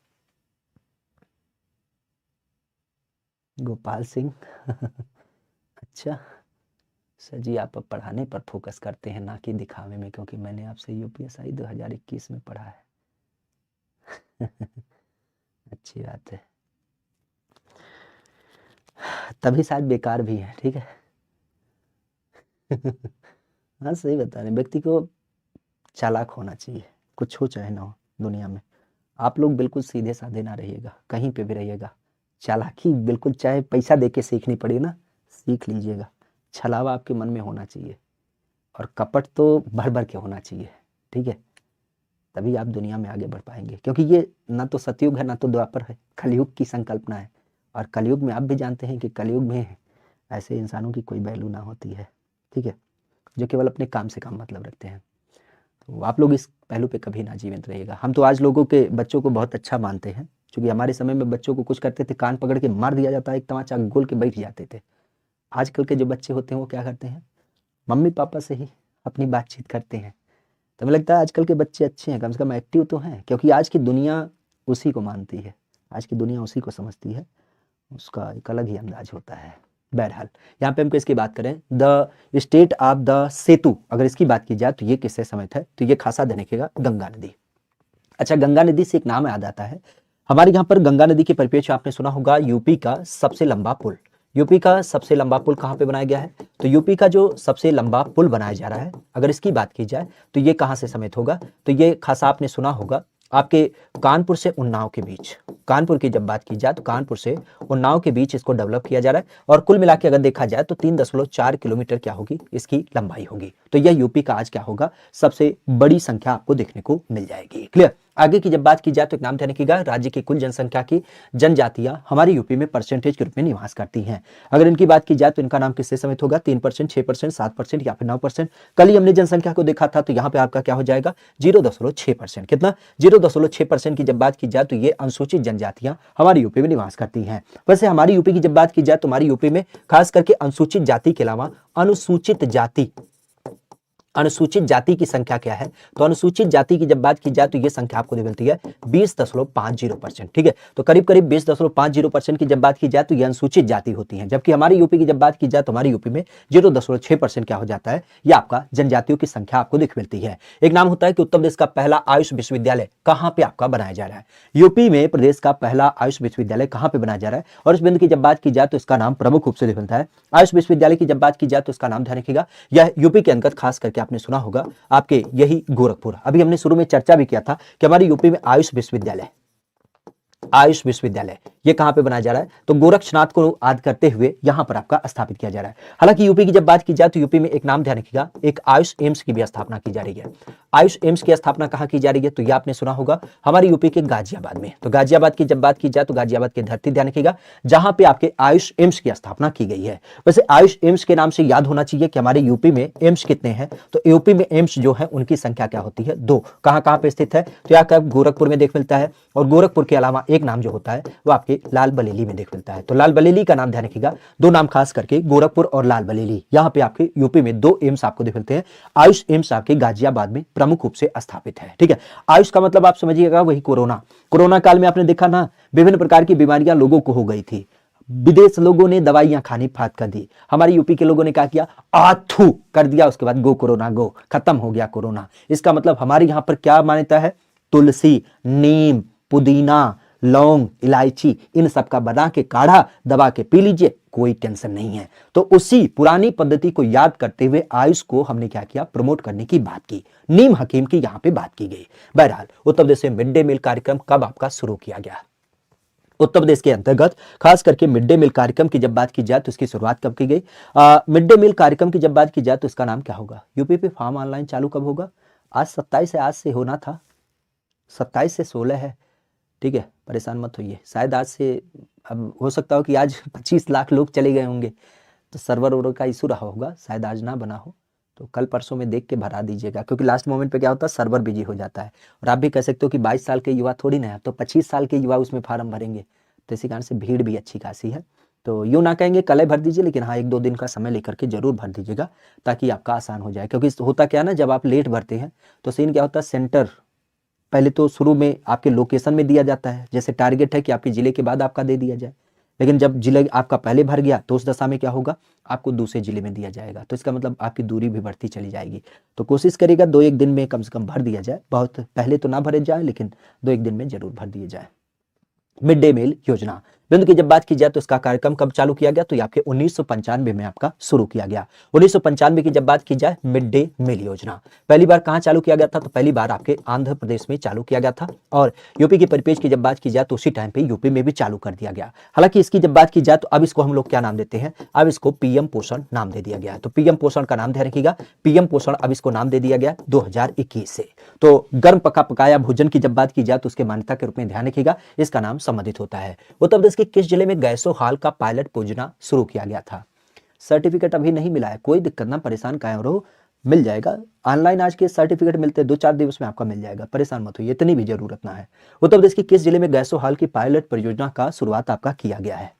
गोपाल सिंह अच्छा सर जी, आप अब पढ़ाने पर फोकस करते हैं ना कि दिखावे में, क्योंकि मैंने आपसे UPSI 2021 में पढ़ा है अच्छी बात है, तभी शायद बेकार भी है। ठीक है हाँ सही बता रहे, व्यक्ति को चालाक होना चाहिए, कुछ हो चाहे ना हो दुनिया में। आप लोग बिल्कुल सीधे साधे ना रहिएगा, कहीं पे भी रहिएगा। चालाकी बिल्कुल चाहे पैसा देके सीखनी पड़े ना, सीख लीजिएगा। छलावा आपके मन में होना चाहिए और कपट तो भर भर के होना चाहिए। ठीक है, तभी आप दुनिया में आगे बढ़ पाएंगे, क्योंकि ये ना तो सतयुग है ना तो द्वापर है, कलयुग की संकल्पना है। और कलयुग में आप भी जानते हैं कि कलयुग में ऐसे इंसानों की कोई वैल्यू ना होती है। ठीक है, जो केवल अपने काम से काम मतलब रखते हैं। तो आप लोग इस पहलू पे कभी ना जीवित रहिएगा। हम तो आज लोगों के बच्चों को बहुत अच्छा मानते हैं, क्योंकि हमारे समय में बच्चों को कुछ करते थे कान पकड़ के मार दिया जाता है, एक तमाचा गोल के बैठ जाते थे। आजकल के जो बच्चे होते हैं वो क्या करते हैं, मम्मी पापा से ही अपनी बातचीत करते हैं। तो मुझे लगता है आजकल के बच्चे अच्छे हैं, कम से कम एक्टिव तो हैं, क्योंकि आज की दुनिया उसी को मानती है, आज की दुनिया उसी को समझती है, उसका एक अलग ही अंदाज होता है। बहरहाल यहाँ पे हमको इसकी बात करें, द स्टेट ऑफ द सेतु, अगर इसकी बात की जाए तो ये किससे संबंधित है, तो ये खासा ध्यान रखिएगा, गंगा नदी। अच्छा, गंगा नदी से एक नाम याद आता है हमारे यहाँ पर। गंगा नदी के परिप्रेक्ष्य आपने सुना होगा यूपी का सबसे लंबा पुल। यूपी का सबसे लंबा पुल कहाँ पे बनाया गया है, तो यूपी का जो सबसे लंबा पुल बनाया जा रहा है, अगर इसकी बात की जाए तो ये कहाँ से समेत होगा, तो ये खासा आपने सुना होगा आपके कानपुर से उन्नाव के बीच। कानपुर की जब बात की जाए तो कानपुर से उन्नाव के बीच इसको डेवलप किया जा रहा है। और कुल मिला के अगर देखा जाए तो 3.4 किलोमीटर क्या होगी, इसकी लंबाई होगी। तो यह यूपी का आज क्या होगा, सबसे बड़ी संख्या आपको देखने को मिल जाएगी। क्लियर। आगे की जब बात की जाए तो एक नाम ध्यान रखिएगा, राज्य की कुल जनसंख्या की जनजातियां हमारे यूपी में परसेंटेज के रूप में निवास करती हैं। अगर इनकी बात की जाए तो इनका नाम किससे समेत होगा, 3%, 6%, 7% या फिर 9%। कल ही हमने जनसंख्या को देखा था, तो यहाँ पे आपका क्या हो जाएगा, 0.6%। कितना, 0.6% की जब बात की जाए तो ये अनुसूचित जनजातियां हमारी यूपी में निवास करती हैं। वैसे हमारी यूपी की जब बात की जाए तो हमारी यूपी में खास करके अनुसूचित जाति के अलावा अनुसूचित जाति की संख्या क्या है, तो अनुसूचित जाति की जब बात की जाए तो यह संख्या आपको मिलती है 20.50%। ठीक है, तो करीब करीब 20.50% की जब बात की जाए तो यह अनुसूचित जाति होती है। जबकि हमारी यूपी की जब बात की जाए तो हमारी यूपी में 0.6% क्या हो जाता है, यह आपका जनजातियों की संख्या आपको दिख मिलती है। एक नाम होता है कि उत्तर प्रदेश का पहला आयुष विश्वविद्यालय कहां पे आपका बनाया जा रहा है, यूपी में प्रदेश का पहला आयुष विश्वविद्यालय कहां पे बनाया जा रहा है। और इस बिंदु की जब बात की जाए तो इसका नाम प्रमुख रूप से दिख मिलता है। आयुष विश्वविद्यालय की जब बात की जाए तो इसका नाम ध्यान रखिएगा, यह यूपी के अंतर्गत खास करके आपने सुना होगा आपके यही गोरखपुर। अभी हमने शुरू में चर्चा भी किया था कि हमारी यूपी में आयुष विश्वविद्यालय ये कहां पे बनाया जा रहा है, तो गोरक्षनाथ को याद करते हुए यहां पर आपका स्थापित किया जा रहा है। हालांकि यूपी की जब बात की जाए तो यूपी में एक नाम ध्यान रखिएगा, एक आयुष एम्स की भी स्थापना की जा रही है। आयुष एम्स की स्थापना कहां की जा रही है, तो ये आपने सुना होगा हमारे यूपी के गाजियाबाद में। तो गाजियाबाद की जब बात की जाए तो गाजियाबाद की धरती ध्यान रखिएगा, जहां पे आपके आयुष एम्स की स्थापना की गई है। वैसे आयुष एम्स के नाम से याद होना चाहिए कि हमारे यूपी में एम्स कितने हैं, तो यूपी में एम्स जो है उनकी संख्या क्या होती है, 2। कहां कहां पे स्थित है, तो यहाँ कब गोरखपुर में देख मिलता है, और गोरखपुर के अलावा एक नाम जो होता है वो आपके लाल बरेली में देख मिलता है। तो लाल बरेली का नाम ध्यान रखिएगा, 2 नाम खास करके गोरखपुर और लाल बरेली, यहाँ पे आपके यूपी में 2 एम्स आपको देख मिलते हैं। आयुष एम्स आपके गाजियाबाद में प्रमुख रूप से स्थापित है। ठीक है, आयुष का मतलब आप समझिएगा वही कोरोना काल में आपने देखा ना, विभिन्न प्रकार की बीमारियां लोगों को हो गई थी, विदेश लोगों ने दवाइयां खानी फात कर दी, हमारे यूपी के लोगों ने क्या किया, आथू कर दिया, उसके बाद गो कोरोना गो, खत्म हो गया कोरोना। इसका मतलब हमारे यहां पर क्या मान्यता है, तुलसी, नीम, पुदीना, लौंग, इलायची, इन सब का बना के काढ़ा दबा के पी लीजिए, कोई टेंशन नहीं है। तो उसी पुरानी पद्धति को याद करते हुए आयुष को हमने क्या किया, प्रमोट करने की बात की, नीम हकीम की यहां पे बात की गई। बहरहाल उत्तर प्रदेश में मिड डे मील कार्यक्रम कब आपका शुरू किया गया, उत्तर प्रदेश के अंतर्गत खास करके मिड डे मील कार्यक्रम की जब बात की जाए तो इसकी शुरुआत कब की गई, मिड डे मील कार्यक्रम की जब बात की जाए तो इसका नाम क्या होगा, यूपी पे फार्म ऑनलाइन चालू कब होगा, आज 27 है, आज से होना था, 27 से 16 है। ठीक है, परेशान मत होइए, शायद आज से, अब हो सकता हो कि आज 25 लाख लोग चले गए होंगे, तो सर्वर वर्वर का इशू रहा होगा, शायद आज ना बना हो, तो कल परसों में देख के भरा दीजिएगा, क्योंकि लास्ट मोमेंट पे क्या होता है, सर्वर बिजी हो जाता है। और आप भी कह सकते हो कि 22 साल के युवा थोड़ी ना है, तो 25 साल के युवा उसमें फार्म भरेंगे, तो इसी कारण से भीड़ भी अच्छी खासी है। तो यूँ ना कहेंगे कल ही भर दीजिए, लेकिन हाँ 1-2 दिन का समय लेकर के जरूर भर दीजिएगा, ताकि आपका आसान हो जाए। क्योंकि होता क्या है ना, जब आप लेट भरते हैं तो सीन क्या होता है, सेंटर पहले तो शुरू में आपके लोकेशन में दिया जाता है, जैसे टारगेट है कि आपके जिले के बाद आपका दे दिया जाए, लेकिन जब जिले आपका पहले भर गया तो उस दशा में क्या होगा, आपको दूसरे जिले में दिया जाएगा, तो इसका मतलब आपकी दूरी भी बढ़ती चली जाएगी। तो कोशिश करिएगा 2-1 दिन में कम से कम भर दिया जाए, बहुत पहले तो ना भरे जाए, लेकिन 2-1 दिन में जरूर भर दिए जाए। मिड डे मील योजना बिंदु की जब बात की जाए तो इसका कार्यक्रम कब चालू किया गया, तो ये आपके 1995 में आपका शुरू किया गया। 1995 की जब बात की जाए मिड डे मील योजना पहली बार कहां चालू किया गया था, तो पहली बार आपके आंध्र प्रदेश में चालू किया गया था, और यूपी के परिपेक्ष की जब बात की जाए तो उसी टाइम पे यूपी में भी चालू कर दिया गया। हालांकि इसकी जब बात की जाए तो अब इसको हम लोग क्या नाम देते हैं, अब इसको पीएम पोषण नाम दे दिया गया है। तो पीएम पोषण का नाम ध्यान रखिएगा, पीएम पोषण अब इसको नाम दे दिया गया 2021 से। तो गर्म पका पकाया भोजन की जब बात की जाए तो उसके मान्यता के रूप में ध्यान रखिएगा, इसका नाम संबंधित होता है। उत्तर प्रदेश के किस जिले में गैसो हाल का पायलट योजना शुरू किया गया था, सर्टिफिकेट अभी नहीं मिला है, कोई दिक्कत ना, परेशान काहे रहो, मिल जाएगा ऑनलाइन, आज के सर्टिफिकेट मिलते हैं 2-4 दिवस में आपका मिल जाएगा, परेशान मत होइए, इतनी भी जरूरत ना है। उत्तर प्रदेश के किस जिले में गैसो हाल की पायलट परियोजना का शुरुआत आपका किया गया है,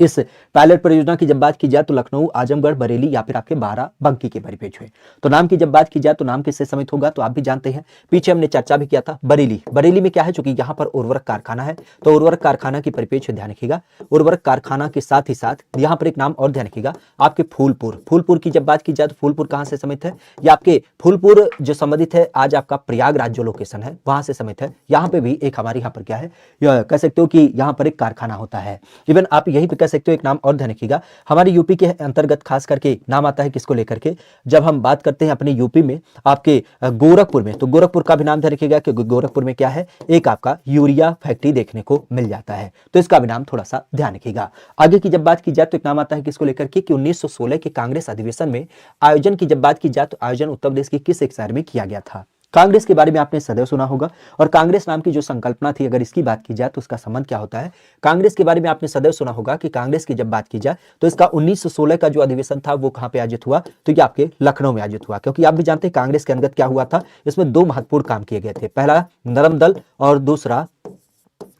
इस पायलट परियोजना की जब बात की जाए तो लखनऊ, आजमगढ़, बरेली या फिर आपके बाराबंकी के परिपेक्ष में। तो नाम की जब बात की जाए तो नाम किससे समित होगा, तो आप भी जानते हैं, पीछे हमने चर्चा भी किया था, बरेली। बरेली में क्या है, चूंकि यहाँ पर उर्वरक कारखाना है, तो उर्वरक कारखाना की परिपेक्ष ध्यान रखिएगा, उर्वरक कारखाना के साथ ही साथ यहाँ पर एक नाम और ध्यान रखिएगा, आपके फूलपुर की जब बात की जाए तो फूलपुर कहाँ से समित है, या आपके फूलपुर जो संबंधित है आज आपका प्रयागराज जो लोकेशन है वहां से समित है। यहाँ पे भी एक हमारे यहाँ पर क्या है, कह सकते हो कि यहाँ पर एक कारखाना होता है। इवन आप यहीं पे कह सकते हो, एक नाम और ध्यान रखिएगा, हमारे यूपी के अंतर्गत खास करके नाम आता है किसको लेकर के, जब हम बात करते हैं अपने यूपी में आपके गोरखपुर में, तो गोरखपुर का भी नाम ध्यान रखिएगा, क्योंकि गोरखपुर में क्या है, एक आपका यूरिया फैक्ट्री देखने को मिल जाता है, तो इसका भी नाम थोड़ा सा ध्यान रखिएगा। आगे की जब बात की जाए तो एक नाम आता है किसको लेकर के, कि 1916 के कांग्रेस अधिवेशन में आयोजन की जब बात की जाए तो आयोजन उत्तर प्रदेश के किस एक शहर में किया गया था। कांग्रेस के बारे में आपने सदैव सुना होगा, और कांग्रेस नाम की जो संकल्पना थी, अगर इसकी बात की जाए तो उसका संबंध क्या होता है, कांग्रेस के बारे में आपने सदैव सुना होगा कि कांग्रेस की जब बात की जाए तो इसका 1916 का जो अधिवेशन था वो कहां पे आयोजित हुआ, तो ये आपके लखनऊ में आयोजित हुआ। क्योंकि आप भी जानते हैं कांग्रेस के अंदर क्या हुआ था, इसमें 2 महत्वपूर्ण काम किए गए थे, पहला नरम दल और दूसरा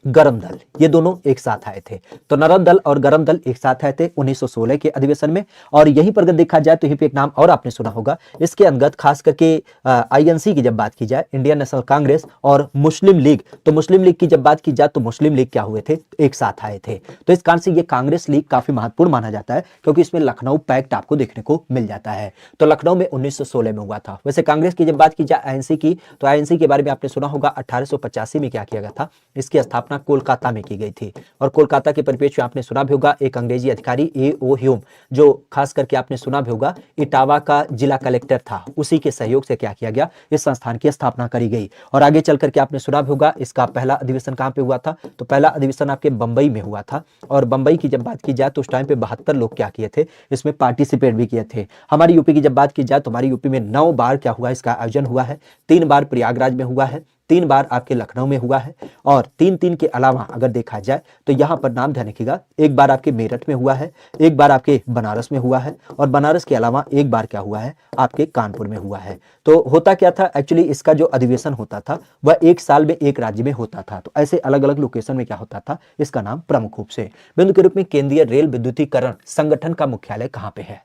गरम दल, ये दोनों एक साथ आए थे। तो नरम दल और गरम दल एक साथ आए थे 1916 के अधिवेशन में। और यहीं पर अगर देखा जाए तो यहीं पे एक नाम और आपने सुना होगा, इसके अंतर्गत खास करके आईएनसी की जब बात की जाए, इंडियन नेशनल कांग्रेस और मुस्लिम लीग, तो मुस्लिम लीग की जब बात की जाए तो मुस्लिम लीग क्या हुए थे, एक साथ आए थे। तो इस कारण से ये कांग्रेस लीग काफी महत्वपूर्ण माना जाता है, क्योंकि इसमें लखनऊ पैक्ट आपको देखने को मिल जाता है। तो लखनऊ में 1916 में हुआ था। वैसे कांग्रेस की जब बात की जाए आईएनसी की, तो आईएनसी के बारे में आपने सुना होगा 1885 में क्या किया गया था, इसकी स्थापना स्थापना कोलकाता में की गई थी। और कोलकाता के परिप्रेक्ष्य में आपने सुना भी होगा, एक अंग्रेजी अधिकारी A.O. ह्यूम, जो खास करके आपने सुना भी होगा इटावा का जिला कलेक्टर था, उसी के सहयोग से क्या किया गया, इस संस्थान की स्थापना करी गई। और आगे चल करके आपने सुना भी होगा इसका पहला अधिवेशन कहाँ पे हुआ था, तो पहला अधिवेशन आपके बंबई में हुआ था। और बंबई की जब बात की जाए तो उस टाइम पे 72 लोग क्या किए थे, इसमें पार्टिसिपेट भी किए थे। हमारी यूपी की जब बात की जाए तो हमारी यूपी में 9 बार क्या हुआ, इसका आयोजन हुआ है। 3 बार प्रयागराज में हुआ है, 3 बार आपके लखनऊ में हुआ है, और 3 के अलावा अगर देखा जाए तो यहां पर नाम ध्यान रखिएगा, एक बार आपके मेरठ में हुआ है, एक बार आपके बनारस में हुआ है, और बनारस के अलावा एक बार क्या हुआ है, आपके कानपुर में हुआ है। तो होता क्या था एक्चुअली, इसका जो अधिवेशन होता था वह 1 साल में एक राज्य में होता था। तो ऐसे अलग अलग लोकेशन में क्या होता था, इसका नाम प्रमुख रूप से बिंदु के रूप में केंद्रीय रेल विद्युतीकरण संगठन का मुख्यालय कहां पे है।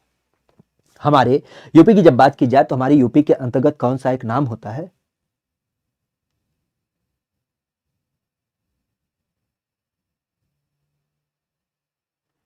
हमारे यूपी की जब बात की जाए तो हमारी यूपी के अंतर्गत कौन सा एक नाम होता है,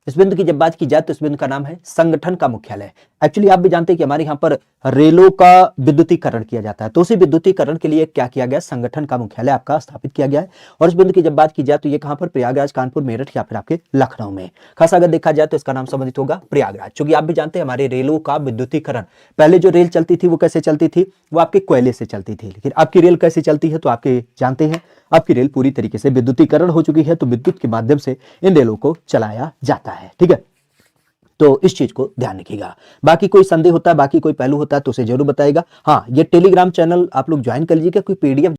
इस बिंदु की जब बात की जाए तो इस बिंदु का नाम है संगठन का मुख्यालय। एक्चुअली आप भी जानते हैं कि हमारे यहाँ पर रेलों का विद्युतीकरण किया जाता है, तो उसी विद्युतीकरण के लिए क्या किया गया, संगठन का मुख्यालय आपका स्थापित किया गया है। और इस बिंदु की जब बात की जाए तो ये कहां पर, प्रयागराज, कानपुर, मेरठ या फिर आपके लखनऊ में। खास अगर देखा जाए तो इसका नाम संबंधित होगा प्रयागराज। क्योंकि आप भी जानते हैं हमारे रेलों का विद्युतीकरण, पहले जो रेल चलती थी वो कैसे चलती थी, वो आपके कोयले से चलती थी, लेकिन आपकी रेल कैसे चलती है, तो आपके जानते हैं आपकी रेल पूरी तरीके से विद्युतीकरण हो चुकी है, तो विद्युत के माध्यम से इन रेलों को चलाया जाता है। ठीक है, तो इस चीज को ध्यान रखिएगा। बाकी कोई संदेह होता है, बाकी कोई पहलू होता है तो उसे जरूर बताइएगा। हाँ, ये टेलीग्राम चैनल आप लोग ज्वाइन कर लीजिएगा, कोई PDF